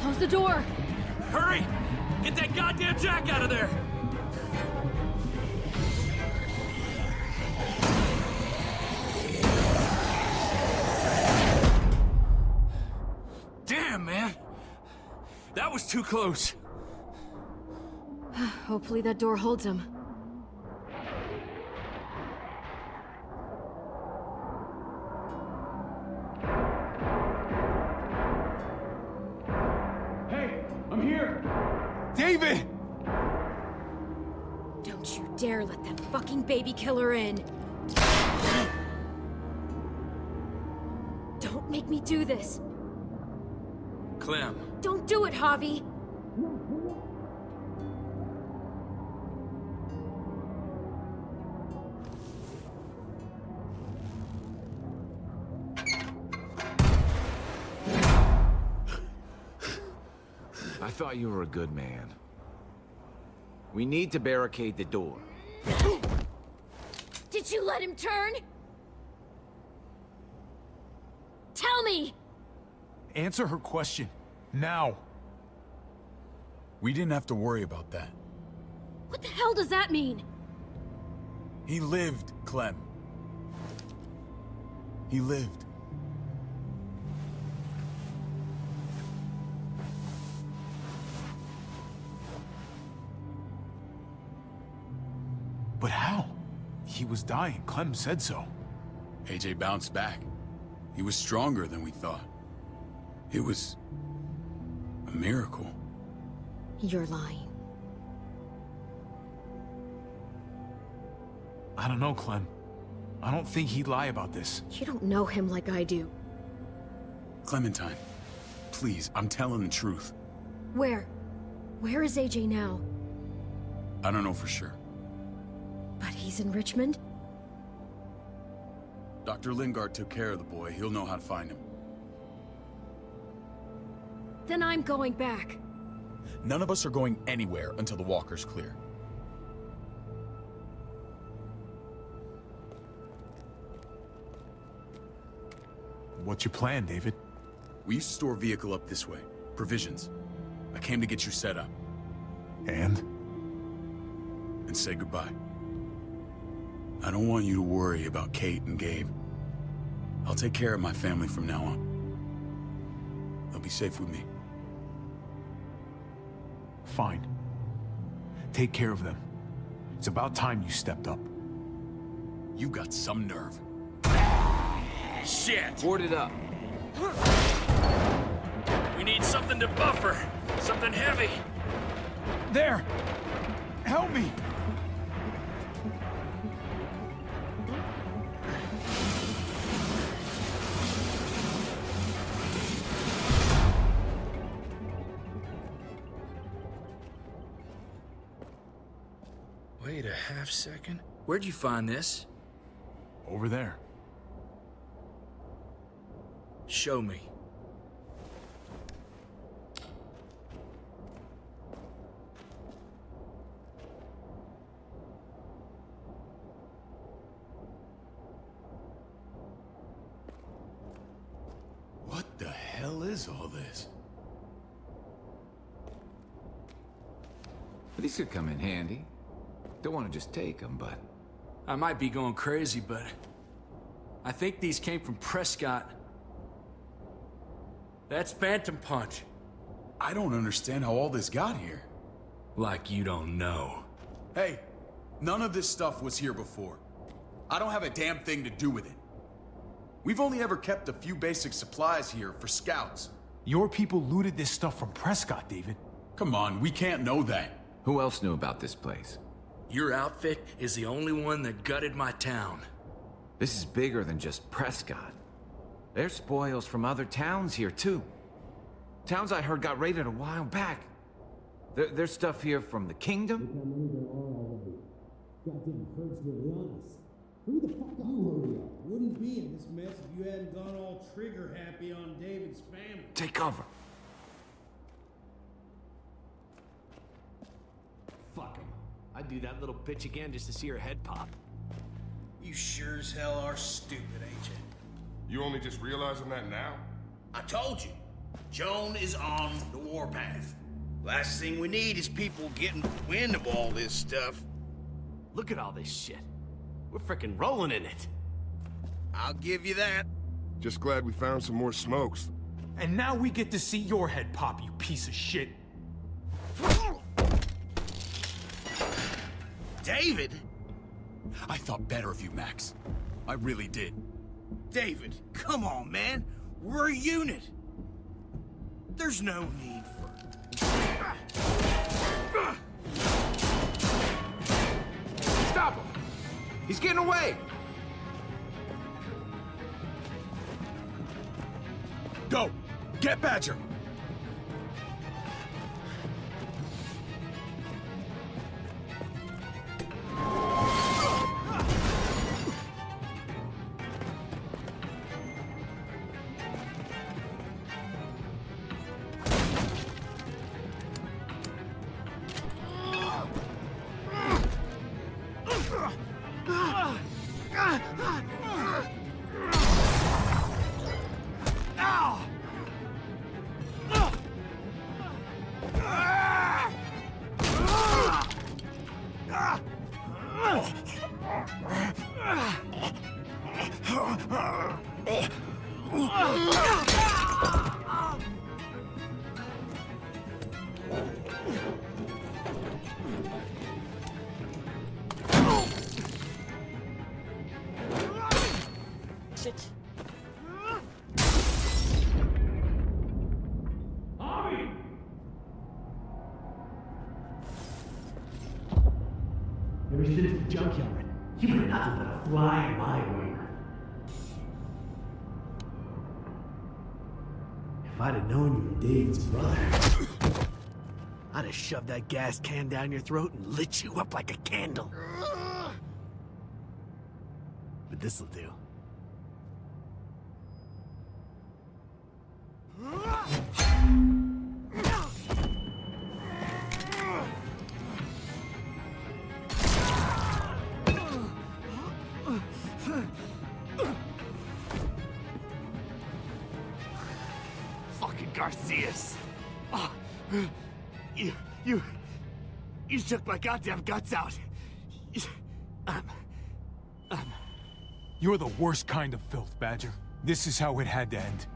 Close the door. Hurry! Get that goddamn jack out of there! Damn, man! That was too close. Hopefully that door holds him. Hey, I'm here! David! Don't you dare let that fucking baby killer in! Don't make me do this! Clem. Don't do it, Javi! thought you were a good man. We need to barricade the door. Did you let him turn? Tell me! Answer her question. Now. We didn't have to worry about that. What the hell does that mean? He lived, Clem. He lived. But how? He was dying. Clem said so. AJ bounced back. He was stronger than we thought. It was a miracle. You're lying. I don't know, Clem. I don't think he'd lie about this. You don't know him like I do. Clementine, please, I'm telling the truth. Where? Where is AJ now? I don't know for sure. But he's in Richmond? Dr. Lingard took care of the boy. He'll know how to find him. Then I'm going back. None of us are going anywhere until the walker's clear. What's your plan, David? We used to store a vehicle up this way. Provisions. I came to get you set up. And? And say goodbye. I don't want you to worry about Kate and Gabe. I'll take care of my family from now on. They'll be safe with me. Fine. Take care of them. It's about time you stepped up. You got some nerve. Shit! Board it up. We need something to buffer. Something heavy. There! Help me! Wait a half second. Where'd you find this? Over there. Show me. What the hell is all this? These could come in handy. Don't want to just take them, but... I might be going crazy, but... I think these came from Prescott. That's Phantom Punch. I don't understand how all this got here. Like you don't know. Hey, none of this stuff was here before. I don't have a damn thing to do with it. We've only ever kept a few basic supplies here for scouts. Your people looted this stuff from Prescott, David. Come on, we can't know that. Who else knew about this place? Your outfit is the only one that gutted my town. This is bigger than just Prescott. There's spoils from other towns here, too. Towns I heard got raided a while back. There's stuff here from the Kingdom. Goddamn herd's really on us. Who the fuck you hurry up? Wouldn't be in this mess if you hadn't gone all trigger happy on David's family. Take cover. Fuck him. I'd do that little bitch again just to see her head pop. You sure as hell are stupid, ain't you? You only just realizing that now? I told you. Joan is on the warpath. Last thing we need is people getting wind of all this stuff. Look at all this shit. We're frickin' rolling in it. I'll give you that. Just glad we found some more smokes. And now we get to see your head pop, you piece of shit. David? I thought better of you, Max. I really did. David, come on, man. We're a unit. There's no need for... Stop him! He's getting away! Go! Get Badger! Shit. Ever since the junkyard, you were nothing but a fly in my wing. If I'd have known you were David's brother, I'd have shoved that gas can down your throat and lit you up like a candle. But this'll do. Fucking Garcias. Oh, you shook my goddamn guts out. You're the worst kind of filth, Badger. This is how it had to end.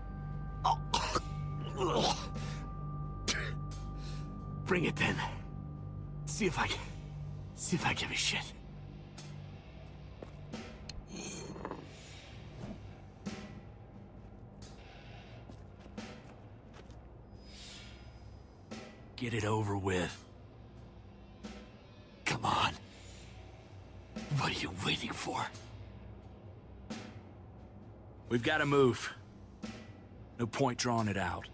Bring it then. See if I give a shit. Get it over with. Come on. What are you waiting for? We've got to move. No point drawing it out.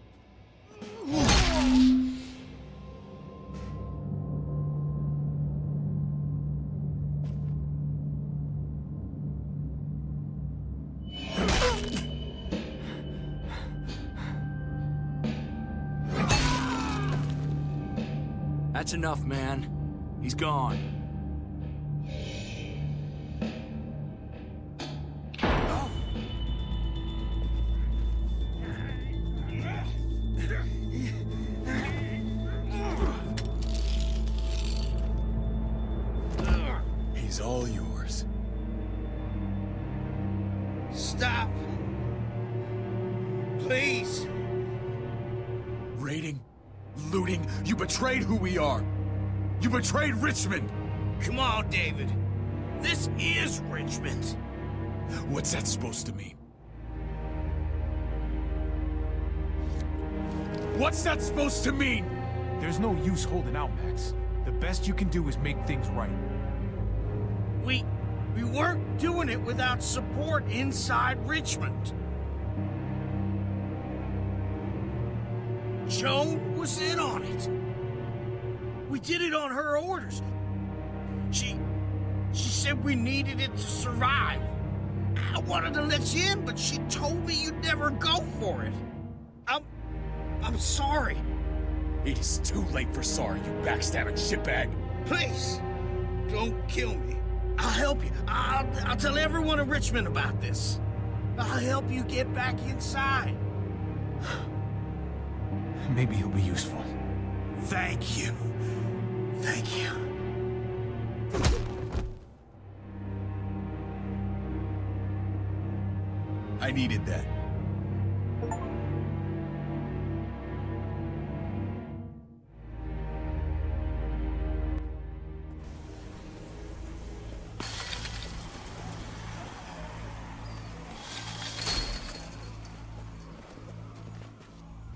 That's enough, man. He's gone. He's all yours. Stop. Please. Raiding, looting, you betrayed who we are. You betrayed Richmond. Come on, David. This is Richmond. What's that supposed to mean? What's that supposed to mean? There's no use holding out, Max. The best you can do is make things right. We weren't doing it without support inside Richmond. Joan was in on it. We did it on her orders. She said we needed it to survive. I wanted to let you in, but she told me you'd never go for it. I'm sorry. It is too late for sorry, you backstabbing shitbag. Please, don't kill me. I'll help you. I'll tell everyone in Richmond about this. I'll help you get back inside. Maybe he'll be useful. Thank you. Thank you. I needed that.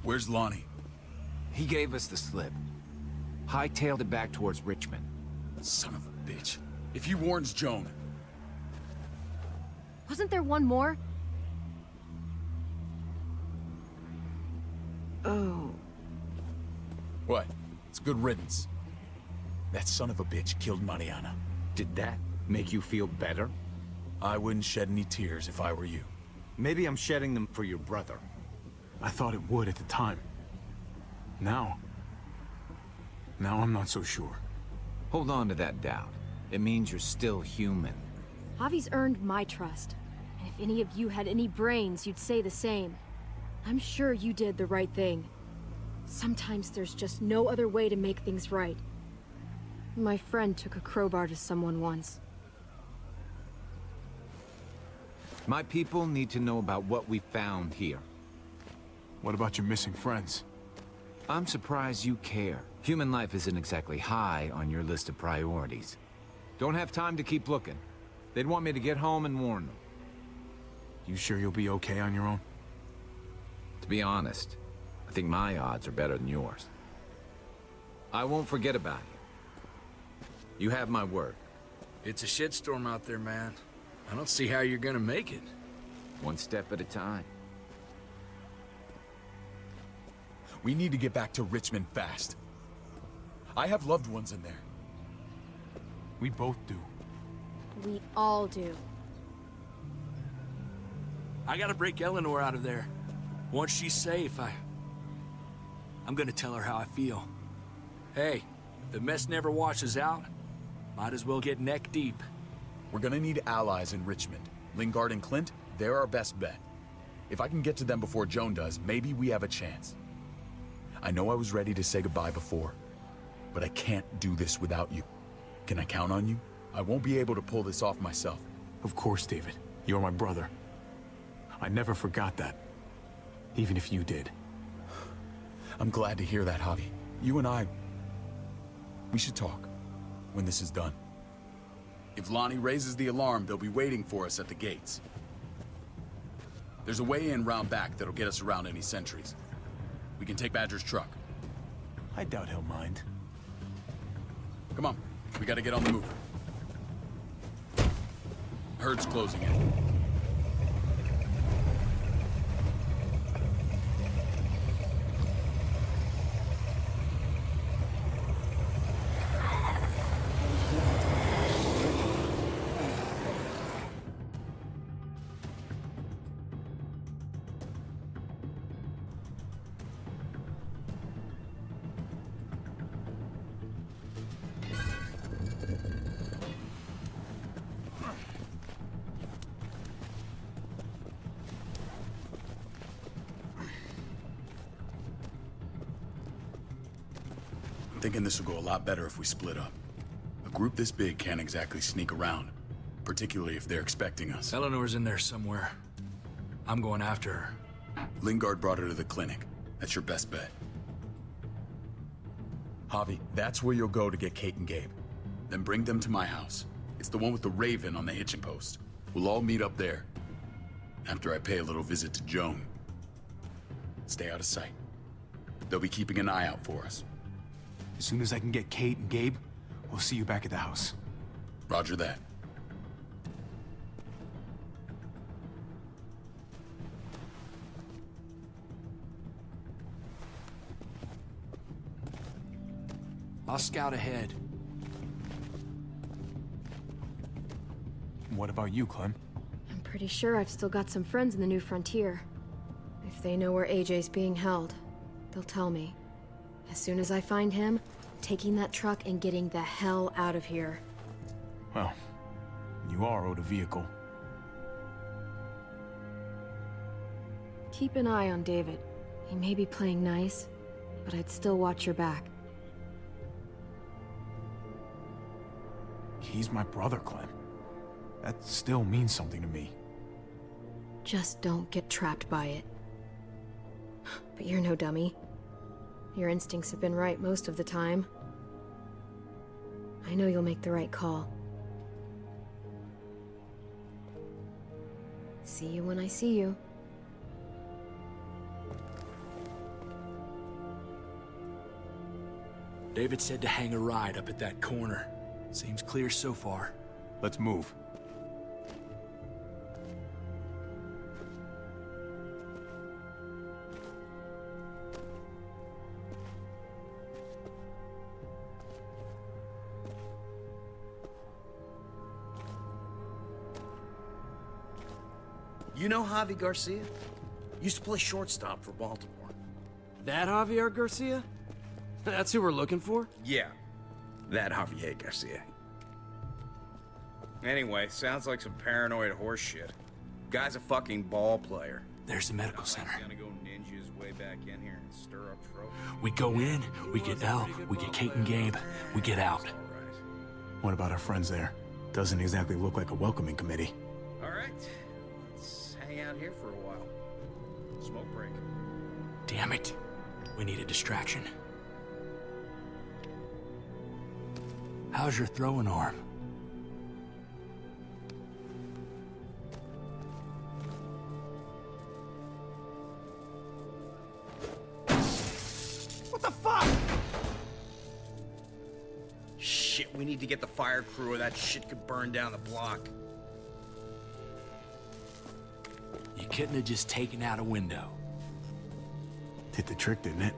Where's Lonnie? He gave us the slip. Hightailed it back towards Richmond. Son of a bitch. If he warns Joan... Wasn't there one more? Oh. What? It's good riddance. That son of a bitch killed Mariana. Did that make you feel better? I wouldn't shed any tears if I were you. Maybe I'm shedding them for your brother. I thought it would at the time. Now I'm not so sure. Hold on to that doubt. It means you're still human. Javi's earned my trust. And if any of you had any brains, you'd say the same. I'm sure you did the right thing. Sometimes there's just no other way to make things right. My friend took a crowbar to someone once. My people need to know about what we found here. What about your missing friends? I'm surprised you care. Human life isn't exactly high on your list of priorities. Don't have time to keep looking. They'd want me to get home and warn them. You sure you'll be okay on your own? To be honest, I think my odds are better than yours. I won't forget about you. You have my word. It's a shitstorm out there, man. I don't see how you're gonna make it. One step at a time. We need to get back to Richmond fast. I have loved ones in there. We both do. We all do. I gotta break Eleanor out of there. Once she's safe, I'm gonna tell her how I feel. Hey, if the mess never washes out, might as well get neck deep. We're gonna need allies in Richmond. Lingard and Clint, they're our best bet. If I can get to them before Joan does, maybe we have a chance. I know I was ready to say goodbye before, but I can't do this without you. Can I count on you? I won't be able to pull this off myself. Of course, David. You're my brother. I never forgot that. Even if you did. I'm glad to hear that, Javi. You and I, we should talk when this is done. If Lonnie raises the alarm, they'll be waiting for us at the gates. There's a way in round back that'll get us around any sentries. We can take Badger's truck. I doubt he'll mind. Come on, we gotta get on the move. Herd's closing in. I'm thinking this will go a lot better if we split up. A group this big can't exactly sneak around, particularly if they're expecting us. Eleanor's in there somewhere. I'm going after her. Lingard brought her to the clinic. That's your best bet. Javi, that's where you'll go to get Kate and Gabe. Then bring them to my house. It's the one with the raven on the hitching post. We'll all meet up there. After I pay a little visit to Joan. Stay out of sight. They'll be keeping an eye out for us. As soon as I can get Kate and Gabe, we'll see you back at the house. Roger that. I'll scout ahead. What about you, Clem? I'm pretty sure I've still got some friends in the New Frontier. If they know where AJ's being held, they'll tell me. As soon as I find him, taking that truck and getting the hell out of here. Well, you are owed a vehicle. Keep an eye on David. He may be playing nice, but I'd still watch your back. He's my brother, Clem. That still means something to me. Just don't get trapped by it. But you're no dummy. Your instincts have been right most of the time. I know you'll make the right call. See you when I see you. David said to hang a ride up at that corner. Seems clear so far. Let's move. You know Javi Garcia? Used to play shortstop for Baltimore. That Javier Garcia? That's who we're looking for? Yeah, that Javier Garcia. Anyway, sounds like some paranoid horse shit. Guy's a fucking ball player. There's the medical center. Gonna go ninja his way back in here and stir up trouble. We go in, we get Elle, we get Kate and Gabe, we get out. What about our friends there? Doesn't exactly look like a welcoming committee. All right, let's out here for a while. Smoke break. Damn it. We need a distraction. How's your throwing arm? What the fuck? Shit, we need to get the fire crew or that shit could burn down the block. You couldn't have just taken out a window. Did the trick, didn't it?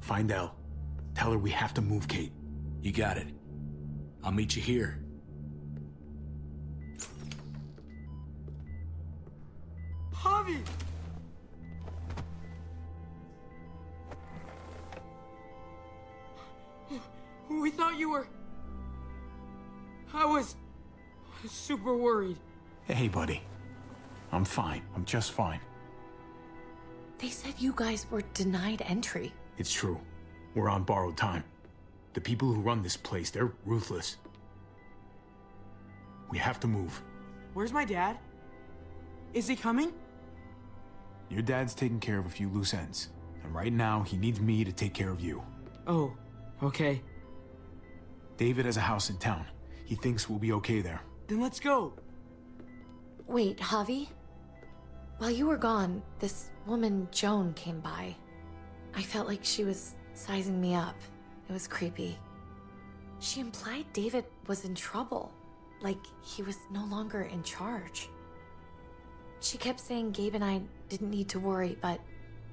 Find Elle. Tell her we have to move Kate. You got it. I'll meet you here. Javi! We thought you were... I was super worried. Hey, buddy. I'm fine. I'm just fine. They said you guys were denied entry. It's true. We're on borrowed time. The people who run this place, they're ruthless. We have to move. Where's my dad? Is he coming? Your dad's taking care of a few loose ends. And right now, he needs me to take care of you. Oh, okay. David has a house in town. He thinks we'll be okay there. Then let's go. Wait, Javi? While you were gone, this woman, Joan, came by. I felt like she was sizing me up. It was creepy. She implied David was in trouble, like he was no longer in charge. She kept saying Gabe and I didn't need to worry, but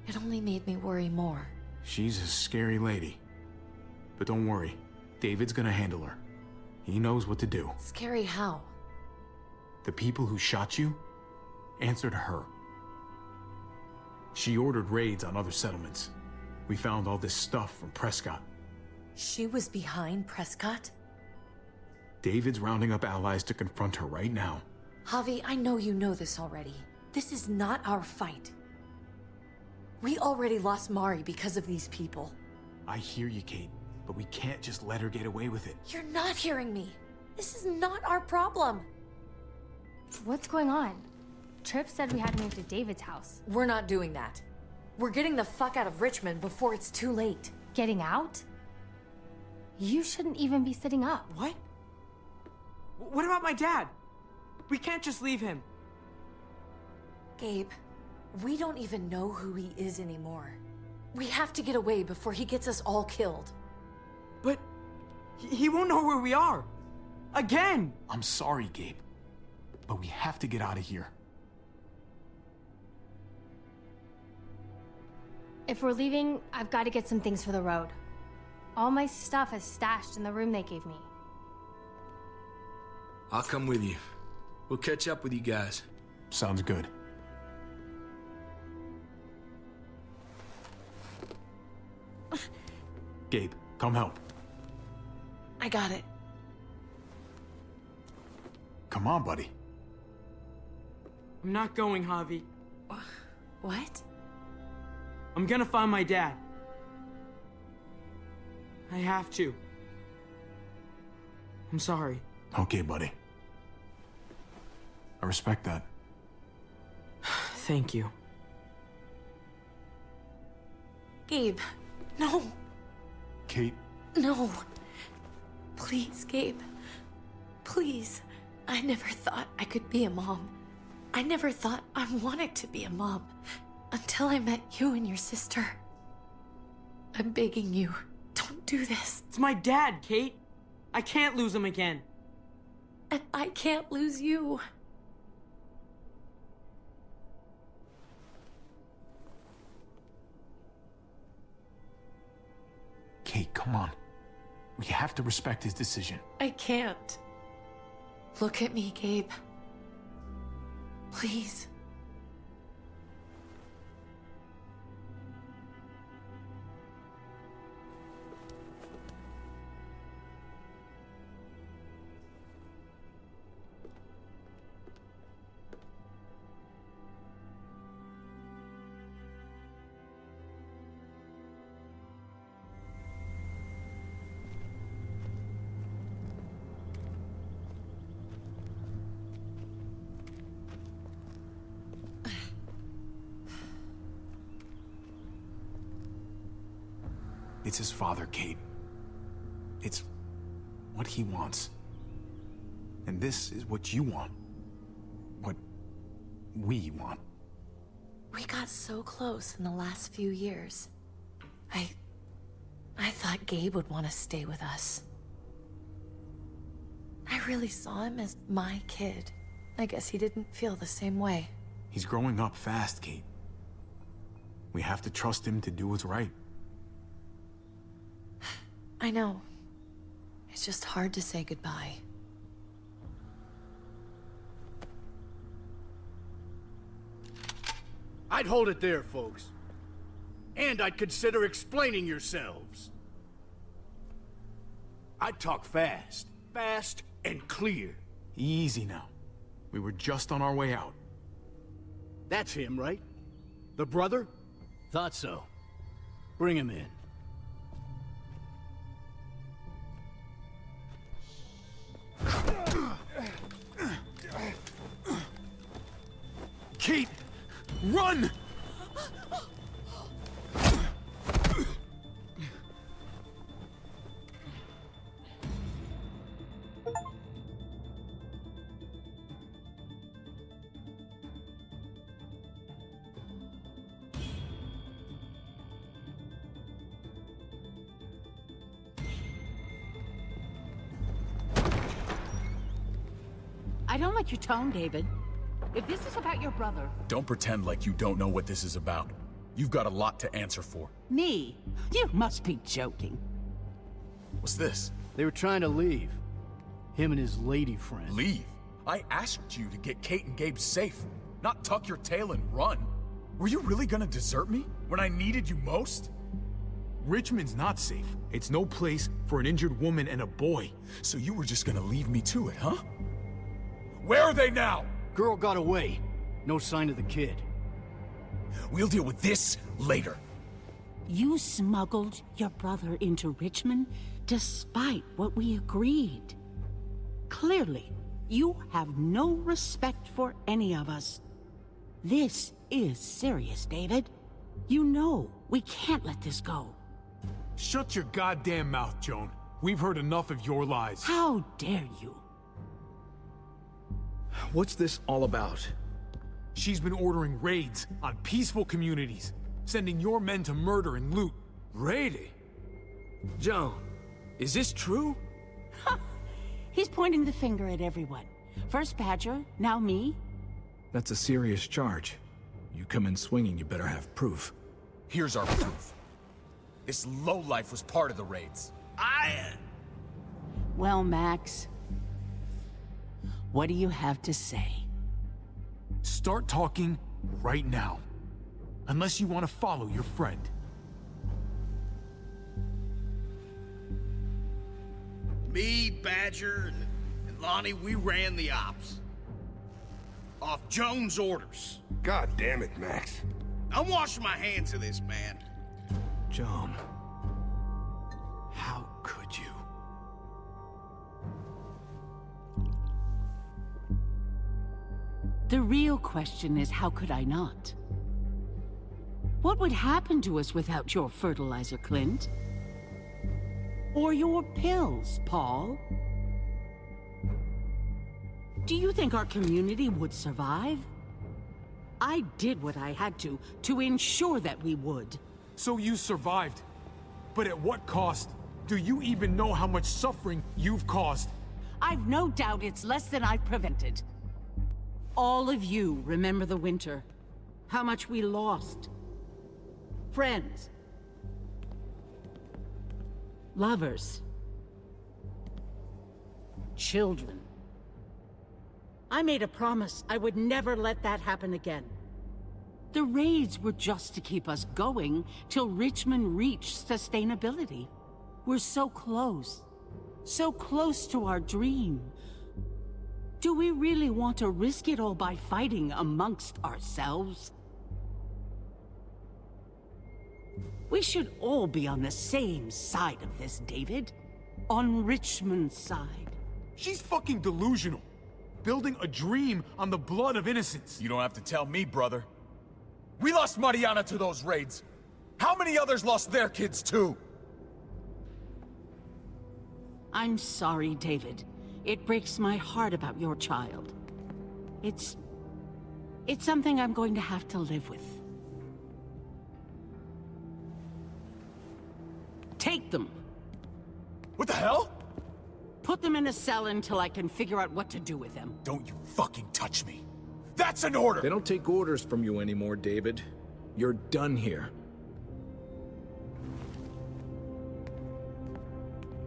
it only made me worry more. She's a scary lady. But don't worry, David's gonna handle her. He knows what to do. Scary how? The people who shot you answered her. She ordered raids on other settlements. We found all this stuff from Prescott. She was behind Prescott? David's rounding up allies to confront her right now. Javi, I know you know this already. This is not our fight. We already lost Mari because of these people. I hear you, Kate, but we can't just let her get away with it. You're not hearing me. This is not our problem. What's going on? Tripp said we had to move to David's house. We're not doing that. We're getting the fuck out of Richmond before it's too late. Getting out? You shouldn't even be sitting up. What? What about my dad? We can't just leave him. Gabe, we don't even know who he is anymore. We have to get away before he gets us all killed. But he won't know where we are. Again! I'm sorry, Gabe, but we have to get out of here. If we're leaving, I've got to get some things for the road. All my stuff is stashed in the room they gave me. I'll come with you. We'll catch up with you guys. Sounds good. Gabe, come help. I got it. Come on, buddy. I'm not going, Javi. What? I'm gonna find my dad. I have to. I'm sorry. Okay, buddy. I respect that. Thank you. Gabe, no. Kate. No. Please, Gabe. Please. I never thought I could be a mom. I never thought I wanted to be a mom. Until I met you and your sister. I'm begging you, don't do this. It's my dad, Kate. I can't lose him again. And I can't lose you. Kate, come on. We have to respect his decision. I can't. Look at me, Gabe. Please. It's his father, Kate. It's what he wants. And this is what you want. What we want. We got so close in the last few years. I thought Gabe would want to stay with us. I really saw him as my kid. I guess he didn't feel the same way. He's growing up fast, Kate. We have to trust him to do what's right. I know. It's just hard to say goodbye. I'd hold it there, folks. And I'd consider explaining yourselves. I'd talk fast. Fast and clear. Easy now. We were just on our way out. That's him, right? The brother? Thought so. Bring him in. Kate! Run! I don't like your tone, David. If this is about your brother... Don't pretend like you don't know what this is about. You've got a lot to answer for. Me? You must be joking. What's this? They were trying to leave. Him and his lady friend. Leave? I asked you to get Kate and Gabe safe, not tuck your tail and run. Were you really gonna desert me when I needed you most? Richmond's not safe. It's no place for an injured woman and a boy. So you were just gonna leave me to it, huh? Where are they now? Girl got away. No sign of the kid. We'll deal with this later. You smuggled your brother into Richmond despite what we agreed. Clearly, you have no respect for any of us. This is serious, David. You know we can't let this go. Shut your goddamn mouth, Joan. We've heard enough of your lies. How dare you? What's this all about? She's been ordering raids on peaceful communities, sending your men to murder and loot. Raiding? Joan, is this true? He's pointing the finger at everyone. First Badger, now me. That's a serious charge. You come in swinging, you better have proof. Here's our proof. This lowlife was part of the raids. Well, Max, what do you have to say? Start talking right now. Unless you want to follow your friend. Me, Badger, and Lonnie, we ran the ops. Off Joan's orders. God damn it, Max. I'm washing my hands of this, man. Joan, how could you? The real question is, how could I not? What would happen to us without your fertilizer, Clint? Or your pills, Paul? Do you think our community would survive? I did what I had to ensure that we would. So you survived. But at what cost? Do you even know how much suffering you've caused? I've no doubt it's less than I've prevented. All of you remember the winter. How much we lost. Friends. Lovers. Children. I made a promise I would never let that happen again. The raids were just to keep us going till Richmond reached sustainability. We're so close to our dream. Do we really want to risk it all by fighting amongst ourselves? We should all be on the same side of this, David. On Richmond's side. She's fucking delusional. Building a dream on the blood of innocents. You don't have to tell me, brother. We lost Mariana to those raids. How many others lost their kids too? I'm sorry, David. It breaks my heart about your child. It's something I'm going to have to live with. Take them. What the hell? Put them in a cell until I can figure out what to do with them. Don't you fucking touch me. That's an order! They don't take orders from you anymore, David. You're done here.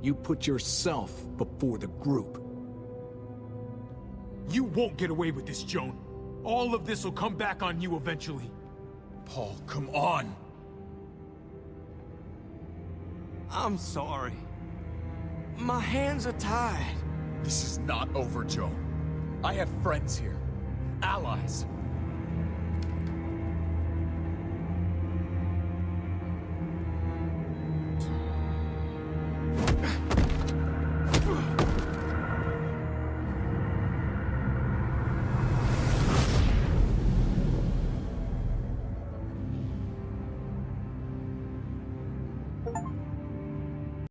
You put yourself before the group. You won't get away with this, Joan. All of this will come back on you eventually. Paul, come on! I'm sorry. My hands are tied. This is not over, Joan. I have friends here. Allies.